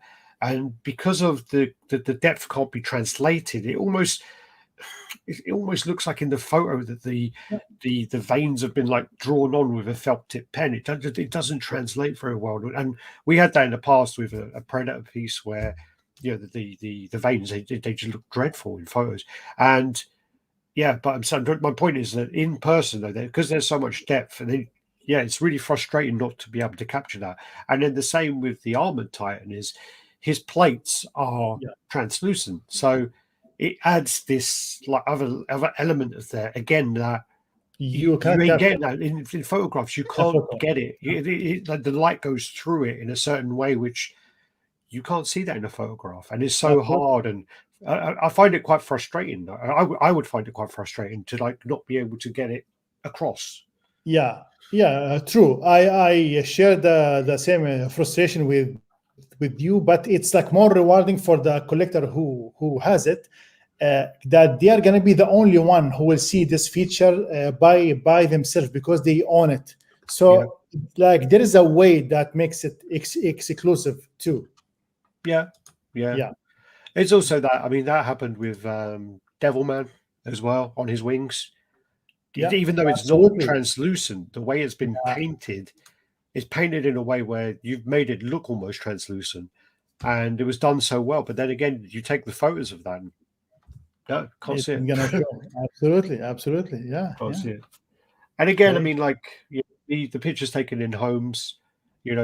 and because of the depth can't be translated, it almost looks like in the photo that the veins have been like drawn on with a felt tip pen. It doesn't translate very well, and we had that in the past with a Predator piece where the veins, they just look dreadful in photos. And yeah, but I'm saying, my point is that in person, though, because there's so much depth, and then it's really frustrating not to be able to capture that. And then the same with the Armored Titan is his plates are Yeah. translucent, so it adds this like other element of there again that You you can't ain't capture getting that in photographs. You a can't photo. get it. Like the light goes through it in a certain way, which you can't see that in a photograph, and it's so Absolutely. hard. And I find it quite frustrating. I would find it quite frustrating to like not be able to get it across. Yeah, true. I share the same frustration with you, but it's like more rewarding for the collector who has it, that they are going to be the only one who will see this feature by themselves because they own it. Yeah, So like there is a way that makes it exclusive too. yeah, yeah. Yeah. It's also that, I mean, that happened with Devilman as well on his wings. Yeah, Even though it's not absolutely. translucent, the way it's been painted is painted in a way where you've made it look almost translucent, and it was done so well. But then again, you take the photos of that, and no, can't It's see it. gonna show. Absolutely, absolutely. Yeah, Can't yeah. see it. And again, I Great. mean, like the pictures taken in homes,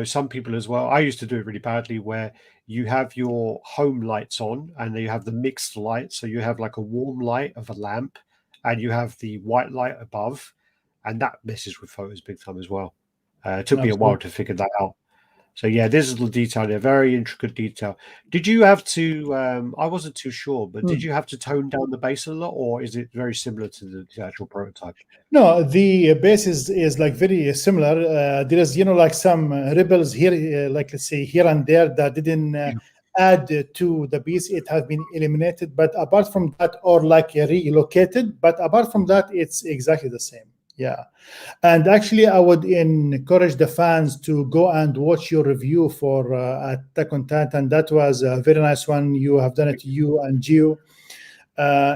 some people as well. I used to do it really badly where you have your home lights on and then you have the mixed light. So you have like a warm light of a lamp and you have the white light above, and that messes with photos big time as well. It took me a while Absolutely. to figure that out. So yeah, this is the detail there, very intricate detail. Did you have to? I wasn't too sure, but did Hmm. you have to tone down the base a lot, or is it very similar to the actual prototype? No, the base is like very similar. There is, like some rebels here, like let's say here and there that didn't Yeah. add to the piece. It has been eliminated, but apart from that, or like relocated. But apart from that, it's exactly the same. Yeah. And actually, I would encourage the fans to go and watch your review for Attack on Titan. That was a very nice one. You have done it, you and Gio.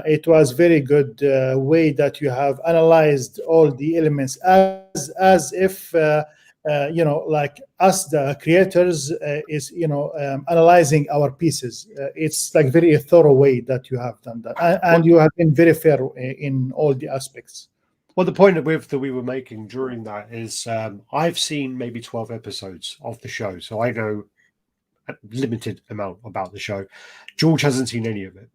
It was very good way that you have analyzed all the elements as if like us the creators is analyzing our pieces. It's like very thorough way that you have done that, and Well, you have been very fair in all the aspects. well, the point that we were making during that is I've seen maybe 12 episodes of the show, so I know a limited amount about the show. George hasn't seen any of it.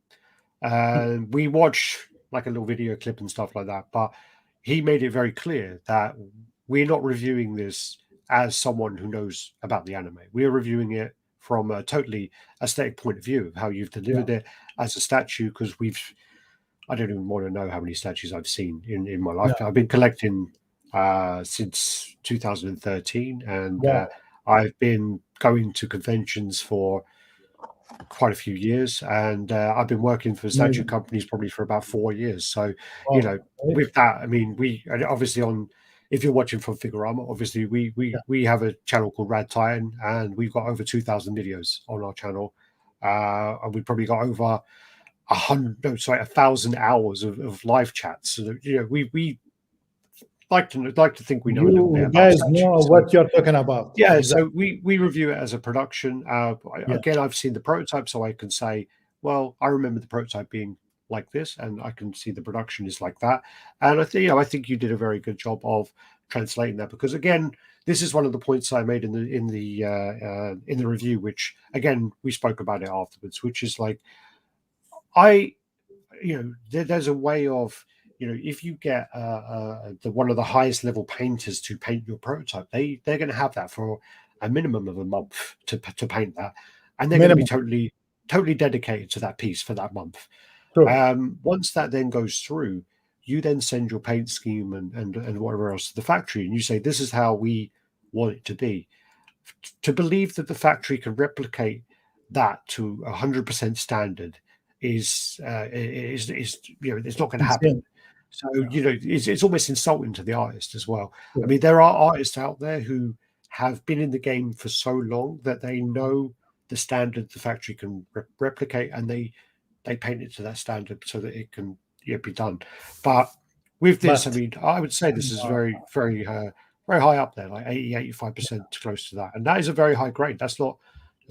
We watch like a little video clip and stuff like that, but he made it very clear that we're not reviewing this as someone who knows about the anime. We're reviewing it from a totally aesthetic point of view of how you've Yeah, delivered it as a statue, because I don't even want to know how many statues I've seen in my life. yeah, I've been collecting since 2013, and wow, I've been going to conventions for quite a few years, and I've been working for statue amazing, companies probably for about 4 years. So, wow, great. with that, I mean, we and obviously if you're watching from Figurama, obviously Yeah, we have a channel called RaddTitan, and we've got over 2,000 videos on our channel, and we've probably got over 1,000 hours of live chats. So, we like to think we know a little bit you about guys know statues. So what you're talking about. yeah, Exactly. so we review it as a production. Yeah, Again, I've seen the prototype, so I can say, well, I remember the prototype being like this, and I can see the production is like that. And I think you did a very good job of translating that, because again, this is one of the points I made in the review, which again we spoke about it afterwards, which is like I there's a way of if you get one of the highest level painters to paint your prototype, they're going to have that for a minimum of a month to paint that, and they're going to be minimum. totally dedicated to that piece for that month. True. Once that then goes through, you then send your paint scheme and whatever else to the factory, and you say this is how we want it to be. To believe that the factory can replicate that to 100% standard is it's not going to happen. Insane. So Yeah, it's almost insulting to the artist as well. I true. mean, there are artists out there who have been in the game for so long that they know the standard the factory can replicate, and they paint it to that standard so that it can be done. But with this, I But mean, I would say this is uh, very high up there, like 85% close to that, and that is a very high grade. That's not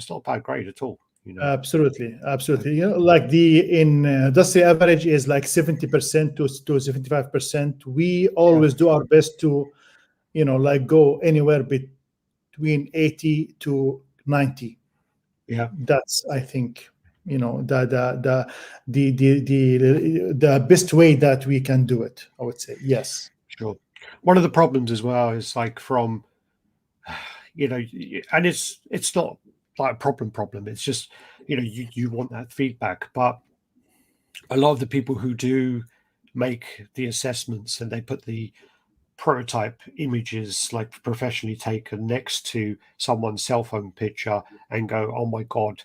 a bad grade at all. absolutely, So, absolutely. Like the in industry average is like 70% to 75%. We yeah, always do our best to, like go anywhere between 80 to 90. yeah. That's, I think, the best way that we can do it. I would say yes. Sure. One of the problems as well is like from, and it's not like a problem. It's just, you want that feedback. But a lot of the people who do make the assessments and they put the prototype images like professionally taken next to someone's cell phone picture and go, oh my God,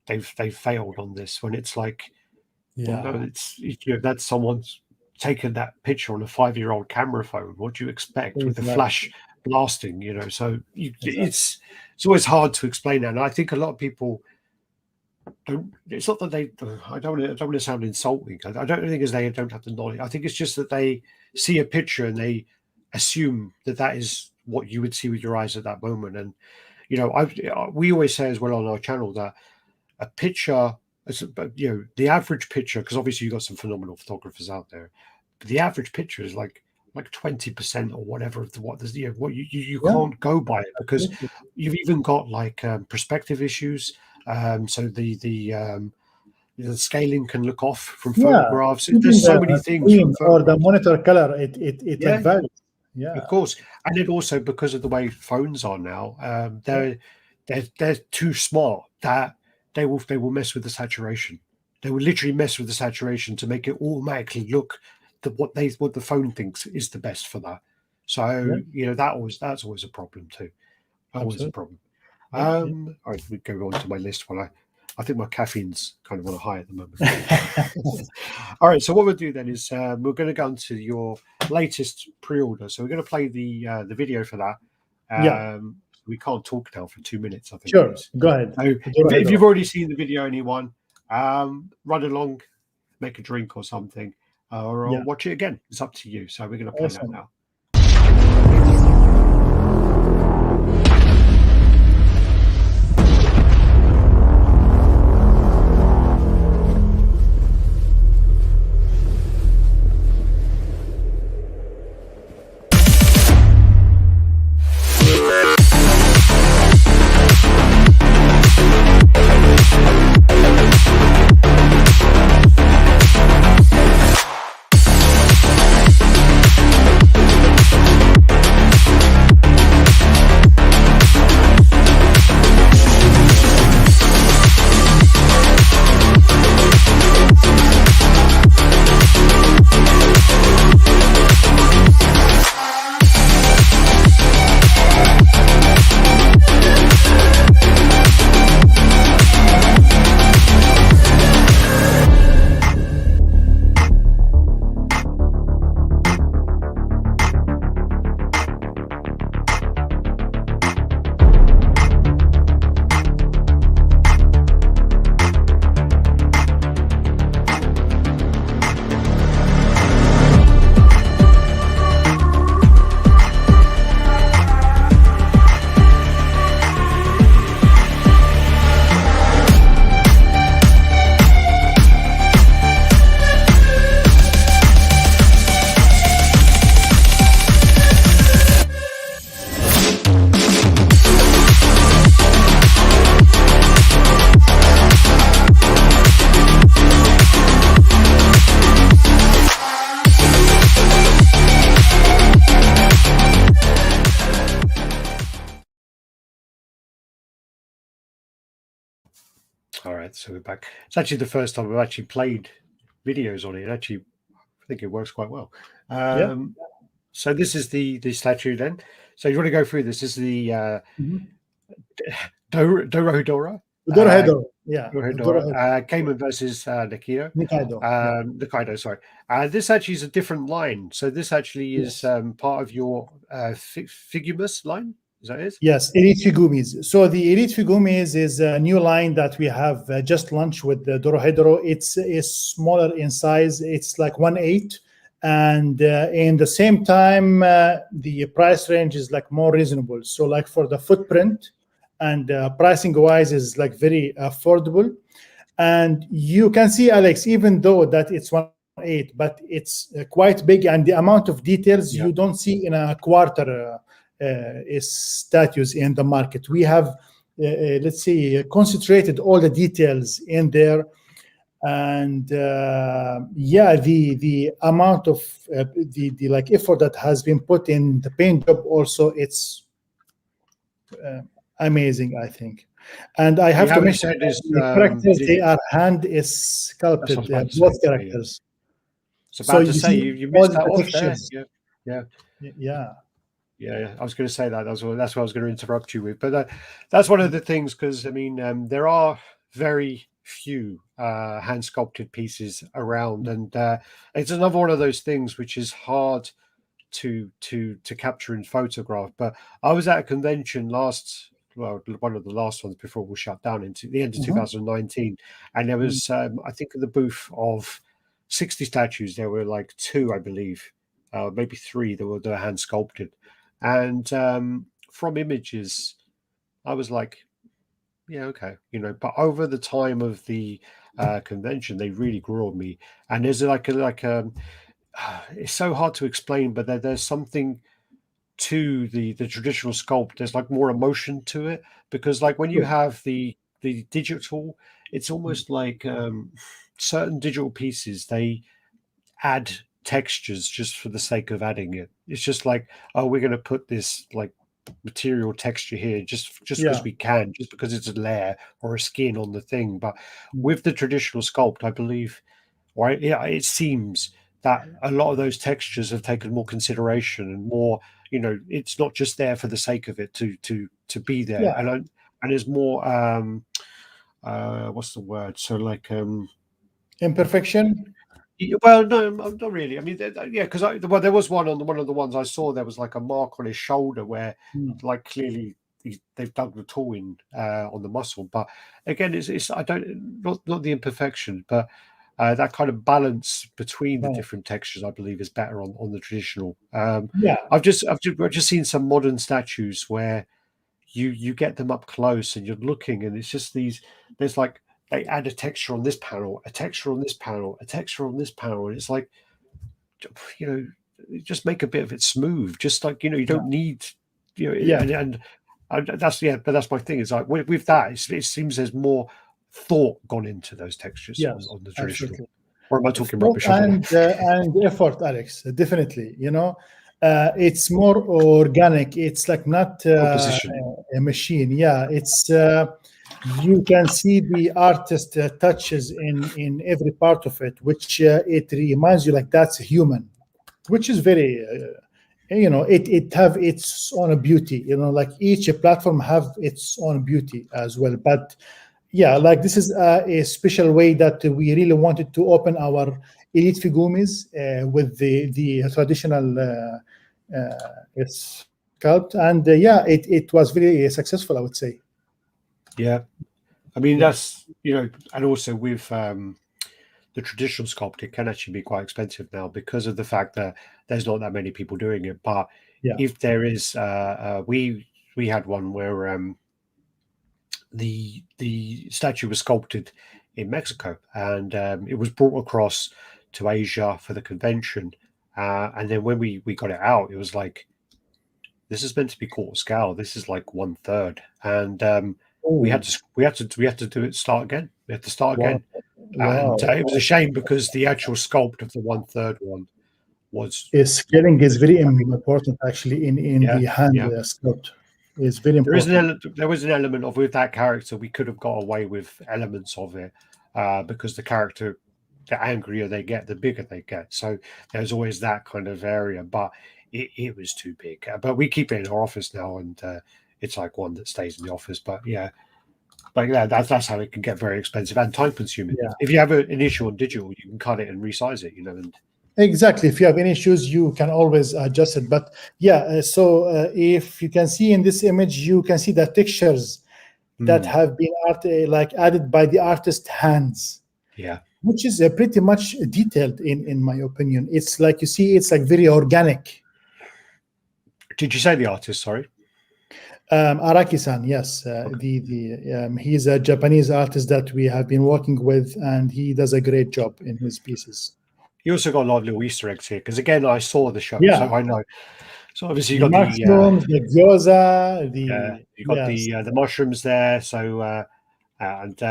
they've failed on this, when it's like, well, no, Yeah, that's someone's taken that picture on a 5-year-old camera phone. What do you expect with the exactly, flash blasting? So exactly. it's always hard to explain that. And I think a lot of people don't. It's not that they. I don't want to sound insulting. I don't think it's they don't have the knowledge. I think it's just that they see a picture and they assume that that is what you would see with your eyes at that moment. And we always say as well on our channel that a picture, the average picture, because obviously you've got some phenomenal photographers out there, but the average picture is like 20% or whatever of what what you can't go by it, because you've even got like perspective issues. So the scaling can look off from photographs. There's so many things from or the monitor color. It like varies. Yeah, of course. And then also because of the way phones are now, they're too smart that they will mess with the saturation. They will literally mess with the saturation to make it automatically look what the phone thinks is the best for that. So that's always a problem too. Always a problem. All right, we go on to my list while I think my caffeine's kind of on a high at the moment. All right, so what we'll do then is we're going to go into your latest pre-order. So we're going to play the video for that. We can't talk now for 2 minutes, I think. Sure, go ahead. So if you've already seen the video, anyone, run along, make a drink or something, or watch it again. It's up to you. So we're going to play that now. All right, so we're back. It's actually the first time we've actually played videos on it. Actually, I think it works quite well. So this is the statue then. So you want to go through this? This is the Dorohedoro. Dorohedoro, Dorohedoro. Caiman versus Nikaido. Nikaido, sorry. This actually is a different line. So this actually is part of your Figumiz line. Is that it? Yes, Elite Figumiz. So the Elite Figumiz is a new line that we have just launched with the Dorohedoro. It's smaller in size. It's like 1/8, and in the same time, the price range is like more reasonable. So like for the footprint and pricing wise is like very affordable. And you can see, Alex, even though that it's 1/8, but it's quite big, and the amount of details you don't see in a quarter statues in the market. We have let's say concentrated all the details in there, and the amount of the like effort that has been put in the paint job also, it's amazing, I think. And I have to mention the characters, they are hand is sculpted, both characters. So you say you missed that off there. Yeah, I was going to say that. That's what I was going to interrupt you with. But that's one of the things, because I mean, there are very few hand sculpted pieces around, and it's another one of those things which is hard to capture in photograph. But I was at a convention last one of the last ones before it was shut down into the end of Mhm. 2019, and there was I think in the booth of 60 statues there were like two, I believe, maybe three that were hand sculpted, and from images I was like, yeah, okay, but over the time of the convention they really grew on me, and there's it's so hard to explain, but there's something to the traditional sculpt. There's like more emotion to it, because like when you Sure. have the digital, it's almost like certain digital pieces, they add textures just for the sake of adding it. It's just like, oh, we're going to put this like material texture here just because Yeah. we can, just because it's a layer or a skin on the thing. But Mm. with the traditional sculpt, I believe, right, yeah, it seems that a lot of those textures have taken more consideration and more, it's not just there for the sake of it to be there. Yeah. And there's more what's the word, so like Imperfection. well, no, not really. I mean, yeah, because there was one on one of the ones I saw. There was like a mark on his shoulder where, Mm. like, clearly they've dug the tool in on the muscle. But again, it's I don't not the imperfection, but that kind of balance between the Right. different textures, I believe, is better on the traditional. Yeah. I've just seen some modern statues where you get them up close and you're looking, and it's just there's like they add a texture on this panel, a texture on this panel, a texture on this panel, and it's like, just make a bit of it smooth, just like, you Yeah. don't need, Yeah. and that's, yeah, but that's my thing, is like with that, it seems there's more thought gone into those textures Yes. on the traditional. Absolutely. Or am I talking Thought rubbish? I don't know. and effort, Alex. Definitely. It's more organic. It's like not Composition. a machine. Yeah. It's you can see the artist touches in every part of it, which it reminds you like that's human, which is very. It have its own beauty. Like each platform have its own beauty as well. But yeah, like this is a special way that we really wanted to open our elite Figumiz with the traditional sculpt, and yeah, it was very successful, I would say. Yeah, I mean, Yeah. that's, and also with the traditional sculpt, it can actually be quite expensive now because of the fact that there's not that many people doing it. But Yeah. if there is, we had one where the statue was sculpted in Mexico, and it was brought across to Asia for the convention. And then when we got it out, it was like, this is meant to be quarter scale. This is like 1/3, and we Oh, had to do it, start again. We had to start wow. again, and Wow. it was a shame because the actual sculpt of the 1/3 one was, Scaling is very I mean, important actually in yeah, the hand yeah. sculpt. It's very There is important. there was an element of, with that character, we could have got away with elements of it because the character, the angrier they get, the bigger they get. So there's always that kind of area, but it was too big. But we keep it in our office now, and it's like one that stays in the office. But yeah, that's how it can get very expensive and time consuming. Yeah. If you have an issue on digital, you can cut it and resize it, and Exactly. If you have any issues, you can always adjust it. But yeah, so if you can see in this image, you can see the textures that have been like added by the artist hands, yeah. which is pretty much detailed in my opinion. It's like, you see, it's like very organic. Did you say the artist? Sorry. Araki-san, yes, Okay. he's a Japanese artist that we have been working with, and he does a great job in his pieces. You also got a lot of little Easter eggs here because, again, I saw the show, Yeah, so I know. So obviously you the got mushrooms, the gyoza, you got yes, the mushrooms there. So and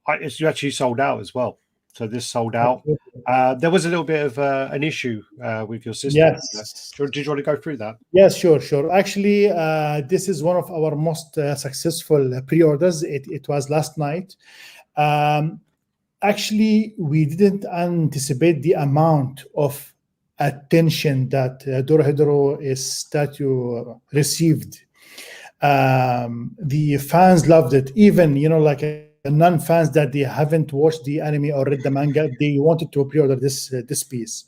it's actually sold out as well. So this sold out. absolutely. There was a little bit of an issue with your system. Yes, Did you want to go through that? yes, sure. Actually, this is one of our most successful pre-orders. It was last night. Actually, we didn't anticipate the amount of attention that Dorohedoro statue received. The fans loved it. Even, like non-fans that they haven't watched the anime or read the manga, they wanted to pre-order this piece.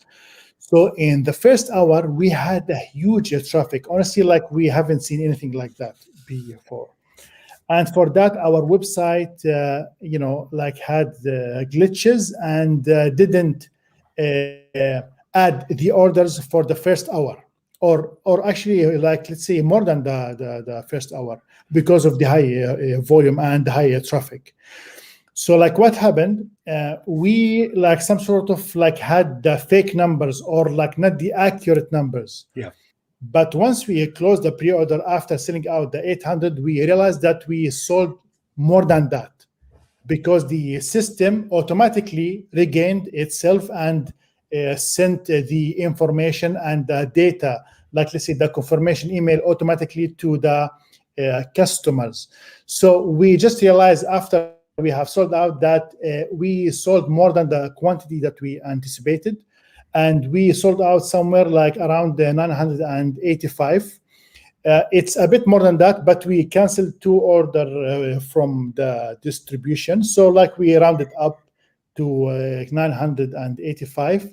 So in the first hour, we had a huge traffic. Honestly, like we haven't seen anything like that before. And for that, our website, like had glitches and didn't add the orders for the first hour, or actually, like let's say more than the first hour because of the high volume and the high traffic. So like what happened, we like some sort of like had the fake numbers or like not the accurate numbers. Yeah. But once we closed the pre-order after selling out the 800, we realized that we sold more than that because the system automatically regained itself and sent the information and the data, like let's say the confirmation email automatically to the customers. So we just realized after we have sold out that we sold more than the quantity that we anticipated, and we sold out somewhere like around 985. It's a bit more than that, but we canceled 2 orders from the distribution. So like we rounded up to 985.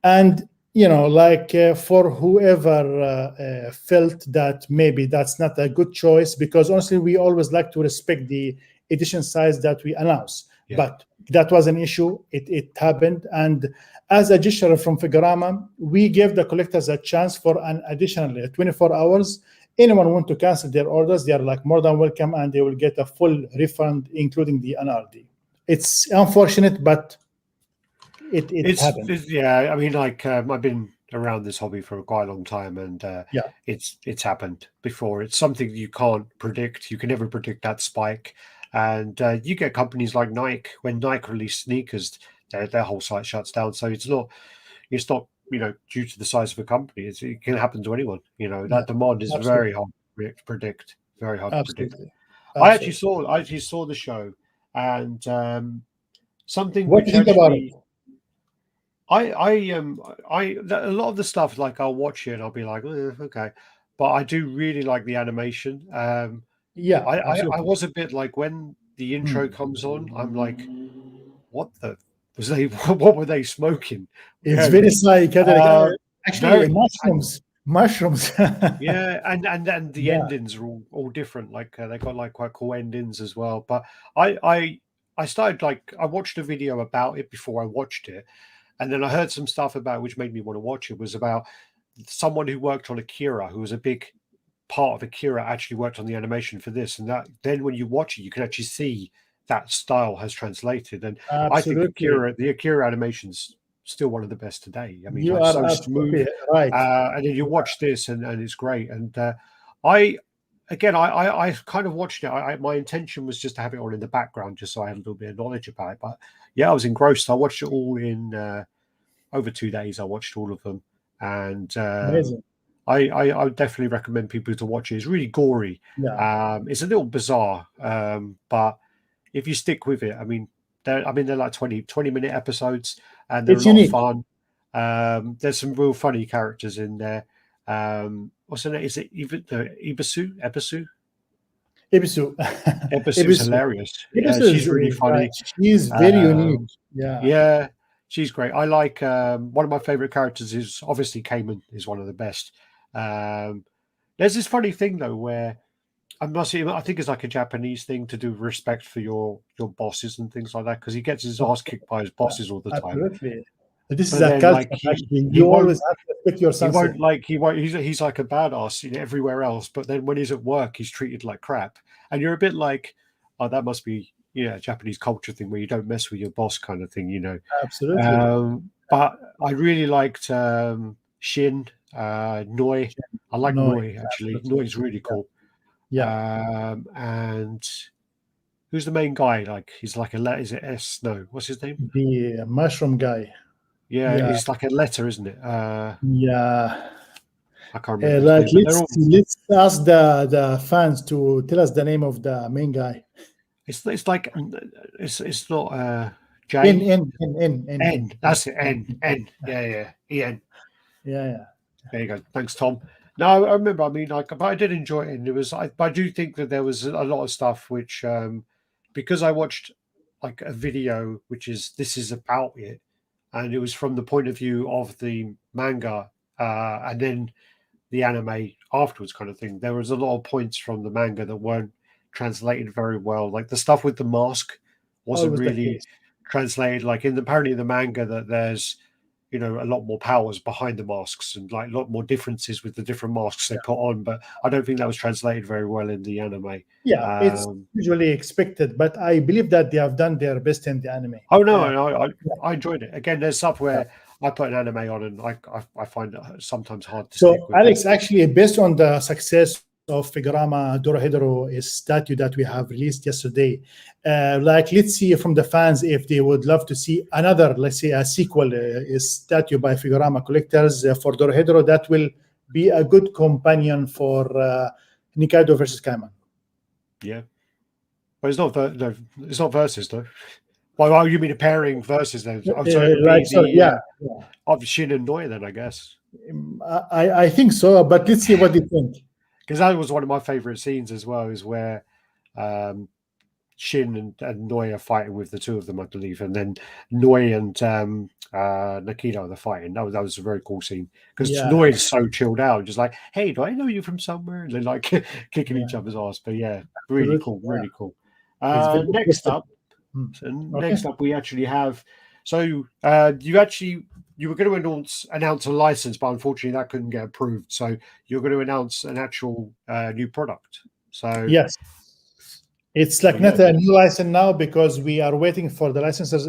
And, for whoever felt that maybe that's not a good choice, because honestly, we always like to respect the edition size that we announce. Yeah. But that was an issue. It happened. And as a gesture from Figurama, we gave the collectors a chance for an additional 24 hours. Anyone want to cancel their orders, they are like more than welcome, and they will get a full refund, including the NRD. It's unfortunate, but it happened. Yeah, I mean, like I've been around this hobby for quite a long time, and Yeah. it's happened before. It's something you can't predict. You can never predict that spike. And you get companies like Nike. When Nike release sneakers, their whole site shuts down. So it's not due to the size of a company. It can happen to anyone. That demand is Absolutely. very hard to predict. Very hard to predict. Absolutely. I actually saw the show, and something What do which you think about it? actually a lot of the stuff, like I'll watch it and I'll be like, okay, but I do really like the animation. Yeah, I absolutely. was a bit like when the intro comes on, I'm like, what the was they? What were they smoking? It's very psychedelic. Actually, Very, mushrooms. yeah, and the Yeah. endings are all different. Like they got like quite cool endings as well. But I started like I watched a video about it before I watched it, and then I heard some stuff about it which made me want to watch it. It was about someone who worked on Akira, who was a big part of Akira, actually worked on the animation for this, and that then when you watch it, you can actually see that style has translated. And I think Absolutely. the Akira animation's still one of the best today. I mean, You like are so smooth. absolutely right. And then you watch this, and it's great. And I kind of watched it. My intention was just to have it on in the background, just so I had a little bit of knowledge about it. But yeah, I was engrossed. I watched it all in over 2 days. I watched all of them, and Amazing. I would definitely recommend people to watch it. It's really gory. Yeah. It's a little bizarre, but if you stick with it, I mean, they're like 20-minute episodes, and they're It's a lot of unique. fun. There's some real funny characters in there. What's her name? Is it Ibisu? Ebisu. Ebisu's hilarious. Yeah, Ebisu she's really funny. she's very unique. Um, Yeah. yeah, she's great. I like one of my favorite characters is obviously Caiman is one of the best. There's this funny thing though where I think it's like a Japanese thing to do with respect for your bosses and things like that, because he gets his ass kicked by his bosses all the time. Absolutely. This is But a then, culture, like actually. he You won't always have to respect your sensei. he's like a badass everywhere else. But then when he's at work, he's treated like crap, and you're a bit like, oh, that must be a Japanese culture thing where you don't mess with your boss kind of thing, Absolutely. But I really liked Shin, Noi. I like No, Noi actually. absolutely. Noi's really cool. Yeah. And who's the main guy? Like he's like is it S? No, what's his name? The mushroom guy. Yeah, Yeah. he's like a letter, isn't it? Yeah. I can't remember his name. But Let's ask the fans to tell us the name of the main guy. it's like it's not J. N. That's it. N. Yeah. En. Yeah. There you go. Thanks, Tom. No, I remember. I mean, but I did enjoy it, and but I do think that there was a lot of stuff which, because I watched like a video which this is about it, and it was from the point of view of the manga, and then the anime afterwards, kind of thing. There was a lot of points from the manga that weren't translated very well. Like the stuff with the mask wasn't Always the really case. translated. Like apparently in the manga that there's a lot more powers behind the masks and like a lot more differences with the different masks they put on. But I don't think that was translated very well in the anime. Yeah, it's usually expected, but I believe that they have done their best in the anime. Oh no, I enjoyed it. Again, there's stuff where I put an anime on and I find it sometimes hard to stick with. Alex, actually, based on the success of Figurama Dorohedoro statue that we have released yesterday, let's see from the fans if they would love to see another, let's say, a sequel statue by Figurama collectors for Dorohedoro that will be a good companion for Nikaido versus Caiman. Yeah, but it's not it's not versus though. Well, you mean a pairing versus then? Of Shin and Noi then, I guess. I think so, but let's see what they think. Because that was one of my favorite scenes as well, is where Shin and Noi are fighting with the two of them, I believe, and then Noi and Nikaido are fighting. That was a very cool scene because Noi is so chilled out, just like, hey, do I know you from somewhere? And they're like kicking each other's ass. But yeah, really cool, really cool. Next up, we actually have. So you were going to announce a license, but unfortunately that couldn't get approved. So you're going to announce an actual new product. So yes, it's like not a new license now because we are waiting for the licenser's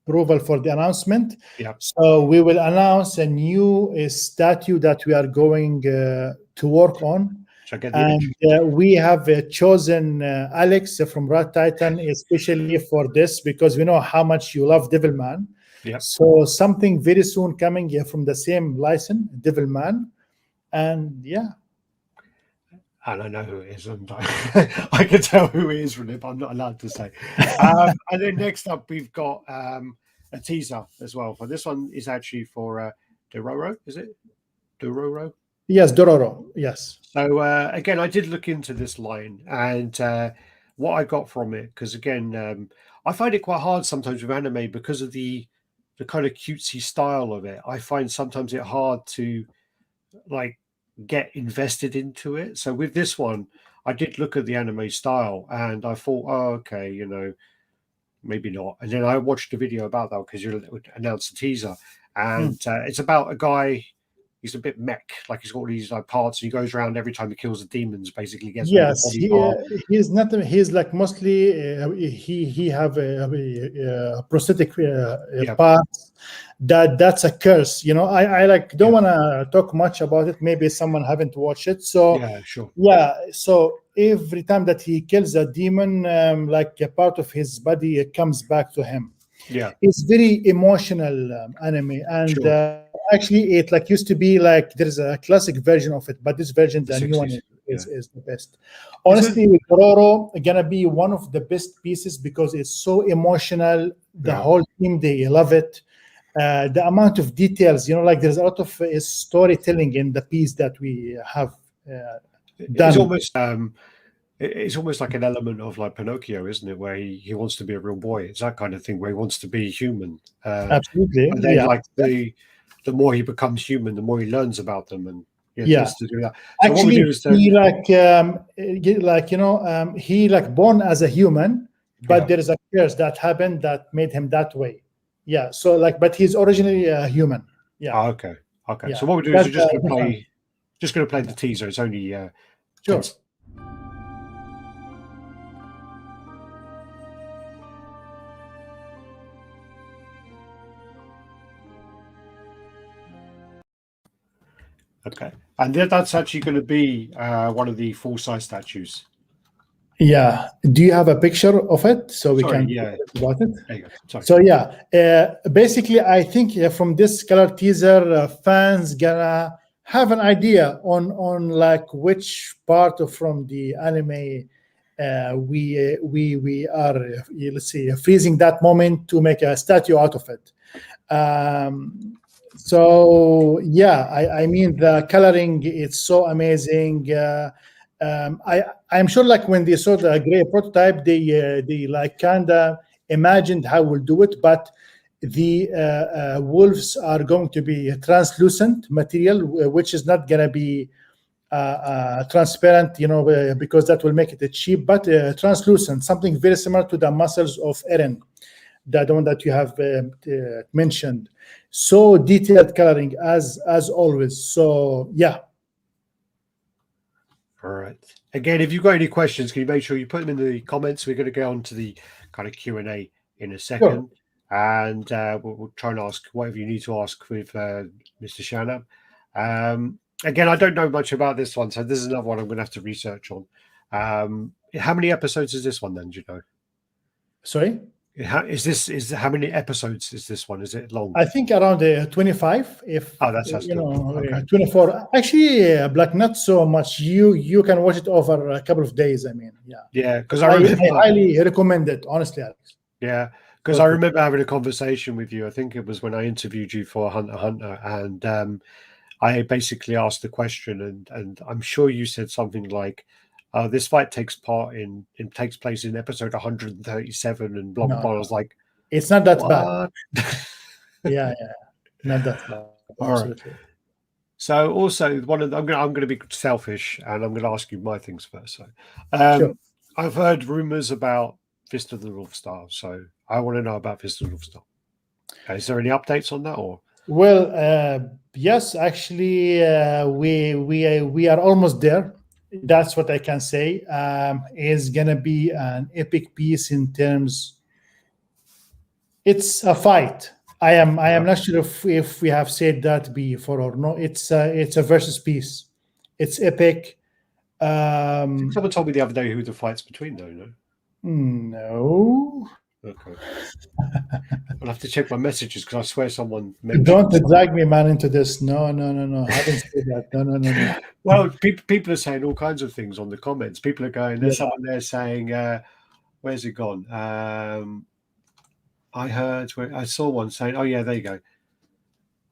approval for the announcement. Yeah. So we will announce a new statue that we are going to work on. And we have chosen Alex from RaddTitan especially for this because we know how much you love Devilman. Yeah. So something very soon coming from the same license, Devilman, and yeah. And I know who it is, and I can tell who it is from it, but I'm not allowed to say. And then next up, we've got a teaser as well. For this one is actually for Dororo, is it? Dororo? Yes, Dororo, yes. So again, I did look into this line and what I got from it, because again, I find it quite hard sometimes with anime because of the kind of cutesy style of it. I find sometimes it hard to like get invested into it. So with this one, I did look at the anime style and I thought, oh, okay, maybe not. And then I watched a video about that because you announced the teaser, and it's about a guy. He's a bit mech, like he's got all these like parts, and he goes around every time he kills the demons. Basically, gets he's not. He's like mostly he have a prosthetic parts. That's a curse. I like don't want to talk much about it. Maybe someone haven't watched it. So yeah, sure. Yeah, so every time that he kills a demon, like a part of his body comes back to him. Yeah, it's very emotional anime, and sure. Actually, it like used to be like there's a classic version of it, but this version, the new one, is the best. Honestly, Dororo gonna be one of the best pieces because it's so emotional. The whole team, they love it. The amount of details, like there's a lot of storytelling in the piece that we have done. It's almost like an element of like Pinocchio, isn't it? Where he wants to be a real boy. It's that kind of thing where he wants to be human. Absolutely. And then like the more he becomes human, the more he learns about them, and he has to do that. So actually, he like born as a human, but there is a curse that happened that made him that way. Yeah. So but he's originally a human. Yeah. Oh, okay. Okay. Yeah. So what we do is we're just going to play the teaser. It's only sure. Okay, and that's actually going to be one of the full-size statues. Yeah. Do you have a picture of it so we can talk about it? There you go. Sorry. So basically, I think from this color teaser, fans gonna have an idea on like which part from the anime we are let's say freezing that moment to make a statue out of it. So I mean the coloring, it's so amazing. I'm sure like when they saw the gray prototype, they like kinda imagined how we'll do it, but the wolves are going to be a translucent material, which is not gonna be transparent, because that will make it cheap, but translucent, something very similar to the muscles of Eren, the one that you have mentioned. So detailed coloring as always. So yeah. All right. Again, if you've got any questions, can you make sure you put them in the comments? We're going to go on to the kind of Q&A in a second. Sure. And we'll try and ask whatever you need to ask with Mr. Shanab. Again, I don't know much about this one, so this is another one I'm going to have to research on. How many episodes is this one then, do you know? Sorry? How many episodes is this one? Is it long? I think around 25. That's okay. 24. Actually, Black, not so much. You can watch it over a couple of days. I mean, yeah. Yeah, because I highly recommend it, honestly, Alex. Yeah, because I remember having a conversation with you. I think it was when I interviewed you for Hunter x Hunter, and I basically asked the question, and I'm sure you said something like, this fight takes place in episode 137 and blah blah blah. I was like, it's not that bad. yeah, not that bad. All right. So also I'm going to be selfish and I'm going to ask you my things first. So sure. I've heard rumors about Fist of the North Star, so I want to know about Fist of the North Star. Is there any updates on that or? Well, yes, actually, we are almost there. That's what I can say. Is gonna be an epic piece in terms. It's a fight. I am not sure if we have said that before or no. It's a versus piece. It's epic. Someone told me the other day who the fight's between, though. No. No. Okay. I'll have to check my messages because I swear someone. Don't drag me, man, into this. No. I haven't said that. No. Well, people are saying all kinds of things on the comments. People are going. There's someone there saying, "Where's it gone?" I saw one saying, "Oh yeah, there you go."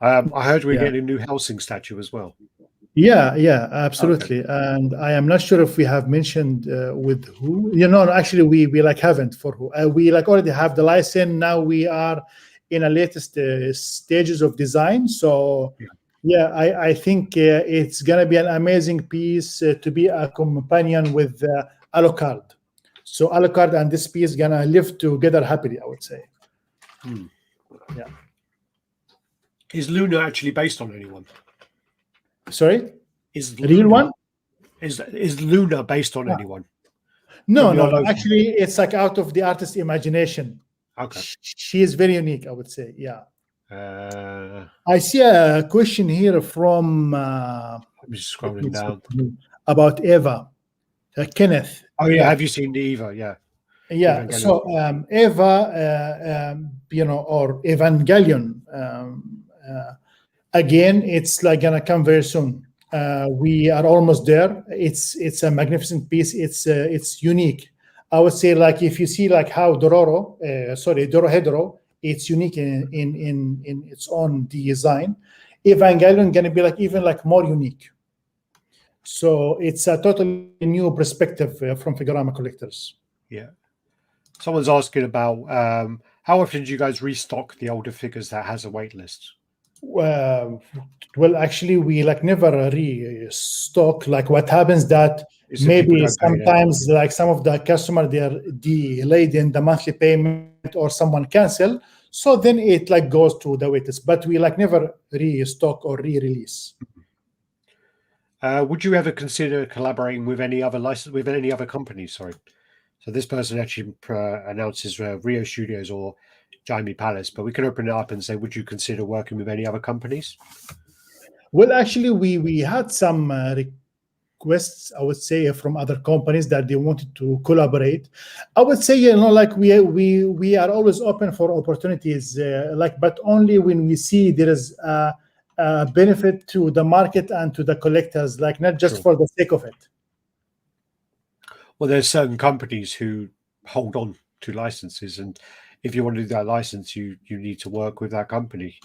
I heard we're getting a new Helsing statue as well. Yeah, absolutely. Okay. And I am not sure if we have mentioned with who. Actually, we haven't for who. We already have the license. Now we are in a latest stages of design. So I think it's gonna be an amazing piece to be a companion with Alucard. So Alucard and this piece gonna live together happily, I would say. Yeah. Is Luna actually based on anyone? Sorry, is real one? Is Luna based on anyone? No. Actually, it's out of the artist's imagination. Okay, she is very unique, I would say. Yeah. I see a question here from. I'm just scrolling down about Eva, Kenneth. Oh yeah, have you seen the Eva? Yeah. Evangelion. So Eva, or Evangelion. Again, it's gonna come very soon. We are almost there. It's a magnificent piece. It's unique. I would say if you see how Dorohedoro, it's unique in its own design. Evangelion gonna be even more unique. So it's a totally new perspective from Figurama collectors. Yeah. Someone's asking about how often do you guys restock the older figures that has a wait list? Well, actually, we never restock. What happens that maybe sometimes some of the customer they're delayed in the monthly payment or someone cancel, so then it goes to the waitlist. But we never restock or re-release. Would you ever consider collaborating with any other companies? Sorry. So this person actually announces Rio Studios or Jaime Palace, but we can open it up and say, would you consider working with any other companies? Well, actually, we had some requests, I would say, from other companies that they wanted to collaborate. I would say, we are always open for opportunities, but only when we see there is a benefit to the market and to the collectors, not just for the sake of it. Well, there's certain companies who hold on to licenses, and if you want to do that license, you need to work with that company.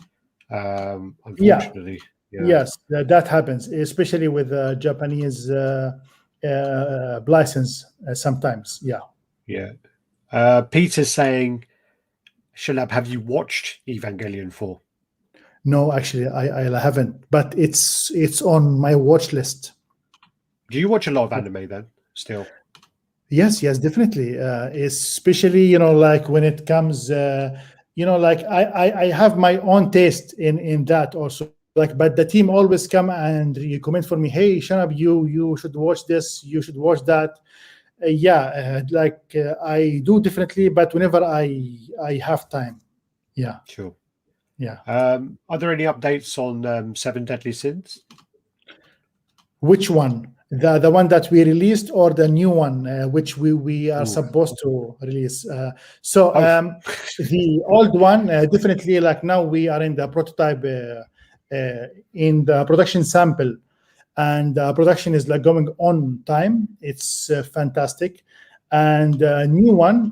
Unfortunately, yes, that happens, especially with Japanese license sometimes. Yeah. Peter's saying, Shanab, have you watched Evangelion 4? No, actually, I haven't, but it's on my watch list. Do you watch a lot of anime then? Still? Yes, yes, definitely. Especially, like when it comes, like I have my own taste in that also. Like, but the team always come and you comment for me. Hey, Shanab, you should watch this. You should watch that. I do definitely, but whenever I have time. Yeah, Sure. yeah. Are there any updates on Seven Deadly Sins? Which one? The one that we released or the new one, which we are Ooh, supposed to release? So both. the old one, definitely, like now we are in the prototype, in the production sample, and production is like going on time. It's fantastic, and new one.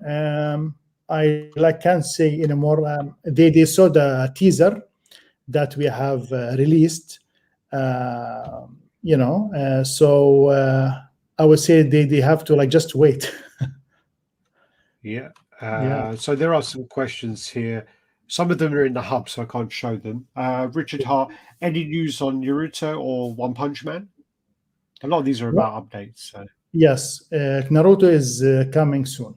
I like can't say anymore. They saw the teaser that we have released. Uh, I would say they have to like just wait. Yeah. Yeah. So there are some questions here. Some of them are in the hub, so I can't show them. Richard Hart, any news on Naruto or One Punch Man? A lot of these are about updates. So. Yes, Naruto is coming soon.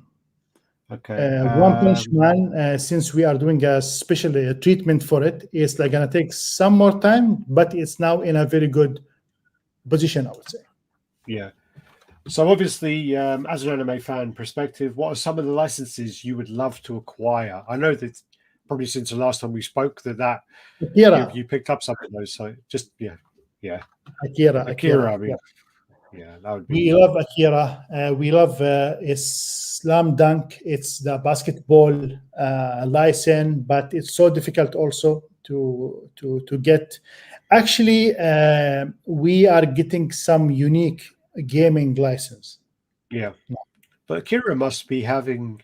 Okay. One Punch Man, since we are doing a special treatment for it, it's like gonna take some more time, but it's now in a very good position, I would say. Yeah. So obviously, as an anime fan perspective, what are some of the licenses you would love to acquire? I know that probably since the last time we spoke that Akira, you picked up some of those. So just yeah. Akira, Akira. Akira. I mean, yeah, that would We be love Akira. We love Slam Dunk. It's the basketball license, but it's so difficult also to get. Actually, we are getting some unique gaming license. yeah. But Akira must be having.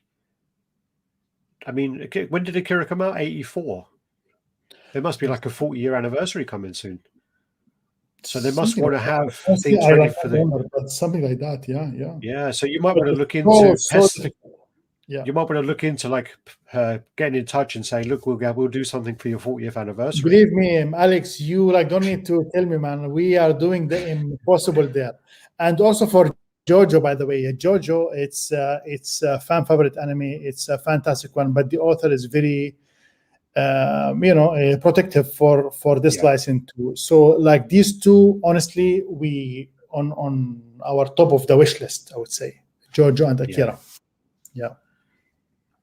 I mean, when did Akira come out? 84. There must be like a 40-year anniversary coming soon. So they must Something want like to that. have Honestly, things I ready like for that the. number, but something like that. Yeah, yeah. Yeah, so you might But want to it's look so into so difficult. Yeah. you might want to look into like getting in touch and say, look, we'll do something for your 40th anniversary. Believe me, Alex, you like don't need to tell me, man. We are doing the impossible there, and also for JoJo, by the way. JoJo, it's a fan favorite anime. It's a fantastic one, but the author is very, protective for this Yeah, license too. So, like these two, honestly, we on our top of the wish list, I would say, JoJo and yeah, Akira. Yeah.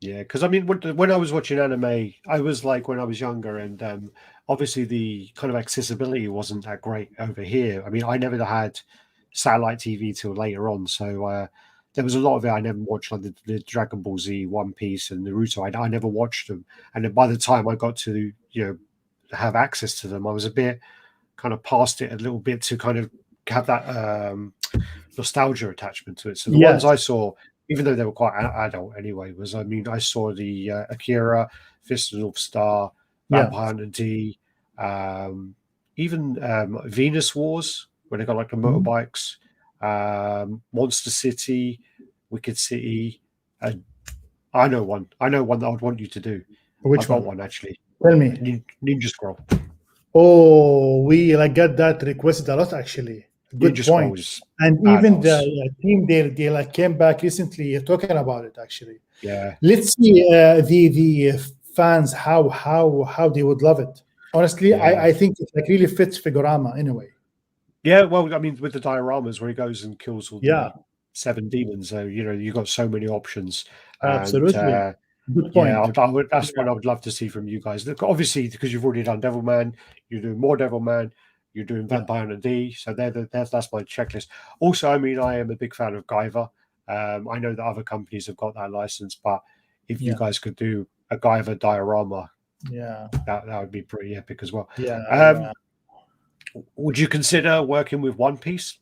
yeah. Because I mean, when I was watching anime, I was like when I was younger, and obviously the kind of accessibility wasn't that great over here. I mean, I never had satellite TV till later on, so there was a lot of it I never watched, like the Dragon Ball Z, One Piece, and Naruto. I never watched them, and then by the time I got to have access to them, I was a bit kind of past it a little bit to kind of have that nostalgia attachment to it. So the ones Yes. I saw, even though they were quite adult anyway, was I mean I saw the Akira, Fist of the North Star, Yeah. Vampire Hunter D, even Venus Wars, where they got like the motorbikes, Monster City, Wicked City. I know one. I know one that I'd want you to do. Which I've got one? one actually. Tell me. Ninja Scroll. Oh, we like get that requested a lot actually. Good Ninja Scroll point. is And even the badass. team they like came back recently talking about it actually. Yeah. Let's see the fans how they would love it. Honestly, Yeah. I think it like really fits Figurama anyway. Yeah, well, I mean, with the dioramas where he goes and kills all Yeah, the seven demons, so you've got so many options, and absolutely. Good yeah, point. that's what I would love to see from you guys. Look, obviously, because you've already done Devilman, you're doing more Devilman, you're doing Yeah, Vampire and D, so that's my checklist. Also, I mean, I am a big fan of Guyver. I know that other companies have got that license, but if you yeah, guys could do a Guyver diorama, yeah, that would be pretty epic as well. yeah, yeah. Would you consider working with One Piece?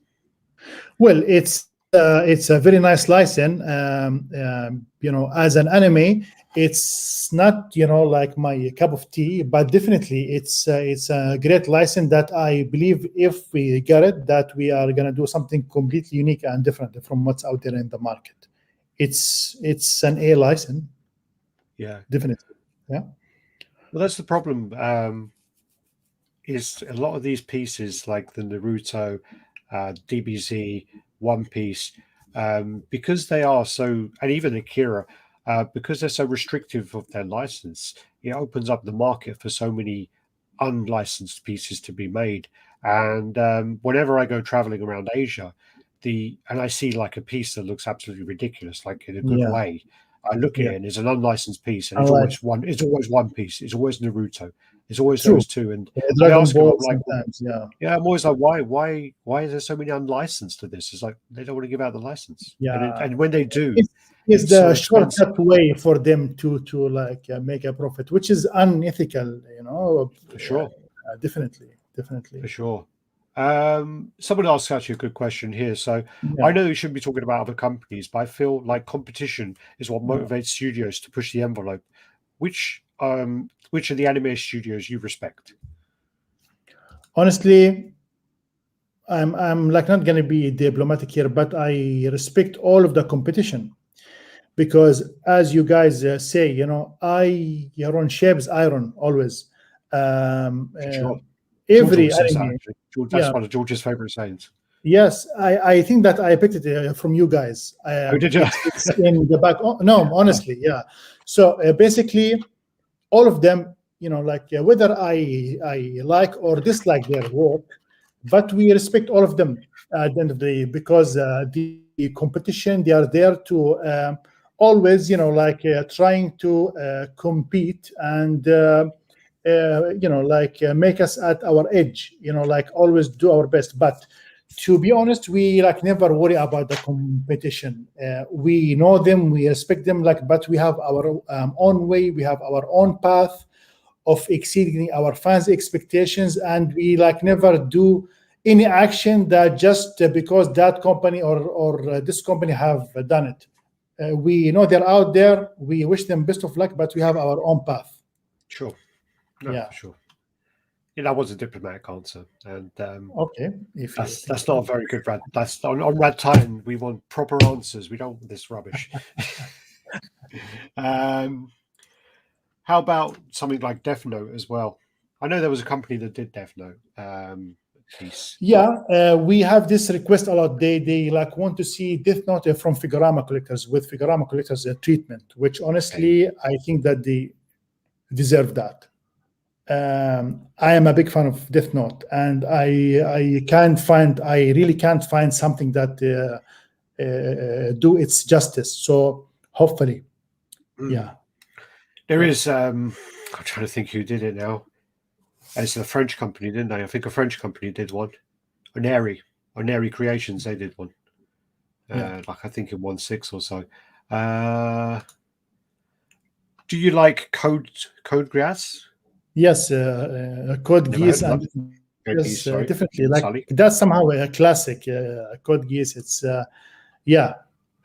Well, it's a very nice license. As an anime, it's not like my cup of tea, but definitely it's a great license that I believe if we get it, that we are gonna do something completely unique and different from what's out there in the market. It's an A license, Yeah. definitely. Yeah. Well, that's the problem. Is a lot of these pieces like the Naruto, DBZ, One Piece, because they are so, and even Akira, because they're so restrictive of their license, it opens up the market for so many unlicensed pieces to be made. And whenever I go traveling around Asia, and I see like a piece that looks absolutely ridiculous, like in a good Yeah, way, I look at yeah. it and it's an unlicensed piece, and I it's like always one. It's always One Piece. It's always Naruto. It's always true. those two. And I Dragon ask them, Ball I'm like, sometimes. Yeah, yeah, I'm always like, why is there so many unlicensed to this? It's like they don't want to give out the license, yeah. and when they do, It's it's so the expensive. shortcut way for them to like make a profit, which is unethical. For sure, Definitely, for definitely. sure. Someone asked actually a good question here. So I Yeah. know you shouldn't be talking about other companies, but I feel like competition is what Yeah. motivates studios to push the envelope. Which of the anime studios you respect? Honestly, I'm like not gonna be diplomatic here, but I respect all of the competition because, as you guys say, iron shapes iron always. Um, For sure. uh, George every always says that anime, actually. George, yeah, that's one of George's favorite sayings. yes, I think that I picked it from you guys. Oh, did you? It's in the back. Oh, no, honestly, yeah. So basically, all of them, like whether I like or dislike their work, but we respect all of them at the end of the day because the competition, they are there to always, like trying to compete and make us at our edge, like always do our best. But to be honest, we like never worry about the competition. We know them, we respect them, like, but we have our own way, we have our own path of exceeding our fans' expectations, and we like never do any action that just because that company or this company have done it. We know they're out there. We wish them best of luck, but we have our own path. Sure. No, Yeah. for sure. Yeah, that was a diplomatic answer, and Okay. If you think that's so. not a very good Rad. That's on RaddTitan. We want proper answers. We don't want this rubbish. How about something like Death Note as well? I know there was a company that did Death Note piece. Yeah, we have this request a lot. They like want to see Death Note from Figurama collectors with Figurama collectors treatment, which honestly I think that they deserve that. I am a big fan of Death Note, and I really can't find something that do its justice. So hopefully, yeah. There is. I'm trying to think who did it now. It's a French company, didn't they? I think a French company did one. Oneri Creations. They did one. Like I think in 1/6 or so. Do you like Code Geass? Yes, Code Never heard Geass of and that. Code yes, Geass, sorry. definitely like Sully. that's somehow a classic. Code Geass. It's yeah,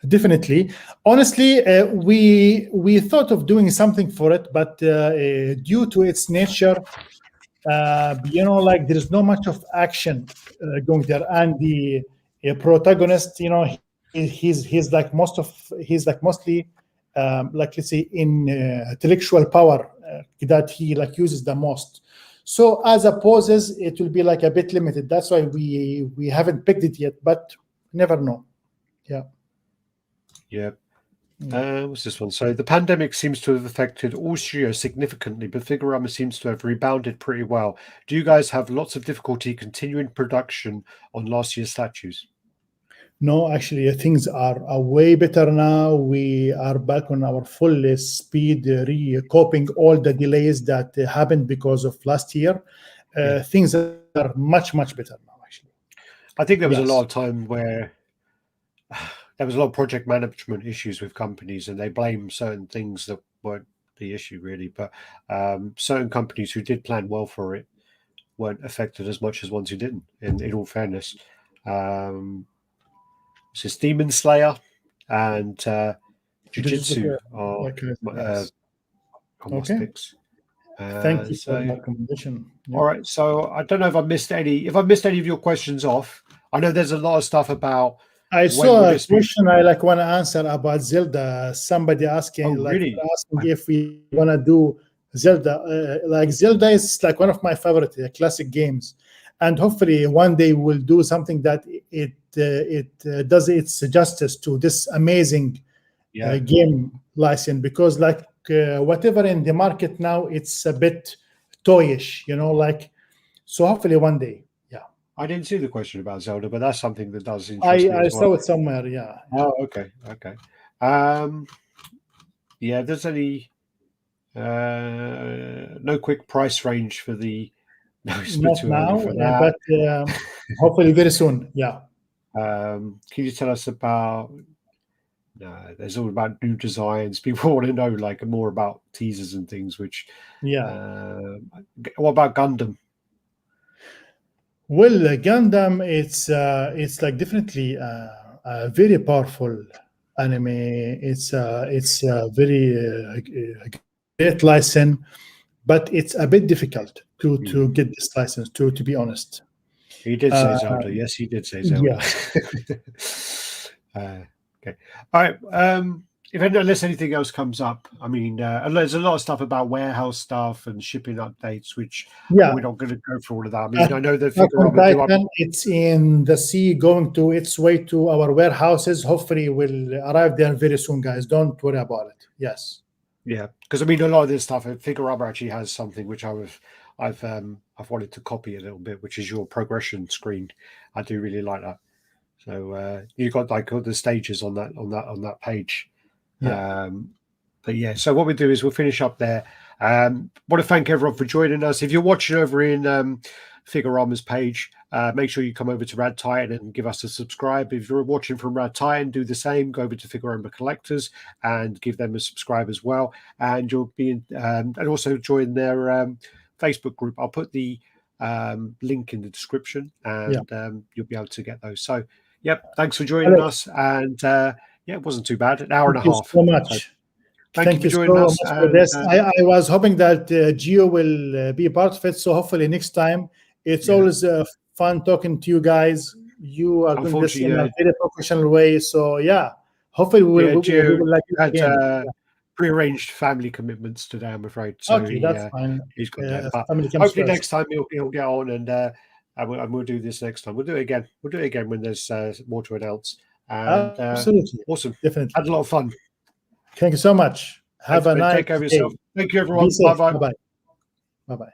definitely. Honestly, we thought of doing something for it, but due to its nature, like there's no much of action going there, and the protagonist, he's like mostly like let's say in intellectual power that he like uses the most. So as a poses, it will be like a bit limited. That's why we haven't picked it yet, but never know. Yeah. Yeah. What's this one? So the pandemic seems to have affected all studios significantly, but Figurama seems to have rebounded pretty well. Do you guys have lots of difficulty continuing production on last year's statues? No, actually, things are way better now. We are back on our full speed, coping all the delays that happened because of last year. Things are much, much better now, actually. I think there was a Yes. lot of time where there was a lot of project management issues with companies, and they blame certain things that weren't the issue really. But certain companies who did plan well for it weren't affected as much as ones who didn't. In all fairness, so Demon Slayer and Jujutsu are Yes. on my Okay. sticks. Thank you for So the recommendation. all right. So I don't know if I missed any. If I missed any of your questions off, I know there's a lot of stuff about. I when saw will a this be? question I like want to answer about Zelda. Somebody asking, Oh, like really? asking if we want to do Zelda. Like Zelda is like one of my favorite classic games, and hopefully one day we'll do something that it does its justice to this amazing Yeah. game license, because like whatever in the market now, it's a bit toyish, like. So hopefully one day, yeah. I didn't see the question about Zelda, but that's something that does interest me I as well. saw it somewhere, yeah. Oh, okay. Yeah, if there's any no quick price range for the no, it's a bit Not too early now, for that. but hopefully very soon, yeah. Can you tell us about no, there's all about new designs. People want to know like more about teasers and things, which Yeah. What about Gundam? Well, Gundam, it's like definitely a very powerful anime. It's a very great license, but it's a bit difficult to get this license. To be honest, He did say uh, Zelda. Yes, he did say Zelda. yeah, Okay. All right. Unless anything else comes up, I mean, there's a lot of stuff about warehouse stuff and shipping updates, which yeah. we're not going to go through all of that. I mean, I know that Attack on Figurama Titan, it's in the sea, going to its way to our warehouses. Hopefully, will arrive there very soon, guys. Don't worry about it. Yes. Yeah, because I mean, a lot of this stuff, Figurama actually has something which I've wanted to copy a little bit, which is your progression screen. I do really like that. So you've got like all the stages on that page. Yeah. But yeah, so what we do is we'll finish up there. Want to thank everyone for joining us. If you're watching over in Figurama's page, make sure you come over to RaddTitan and give us a subscribe. If you're watching from RaddTitan, do the same. Go over to Figurama Collectors and give them a subscribe as well. And you'll be in, and also join their Facebook group. I'll put the link in the description, and you'll be able to get those. So, yep, thanks for joining us. And yeah, it wasn't too bad. An hour and a half. So much. So, thank you for joining us. For this. I was hoping that Gio will be a part of it. So hopefully next time. It's always fun talking to you guys. You are doing this in a very professional way. So yeah, hopefully we will like you again. Prearranged family commitments today, I'm afraid. So okay, that's fine. He's got that. But hopefully next time he'll get on and we'll do this next time. We'll do it again. We'll do it again when there's more to announce. And, absolutely, awesome, definitely. Had a lot of fun. Thank you so much. Have a nice day. Take care of yourself. Thank you, everyone. Bye bye. Bye bye.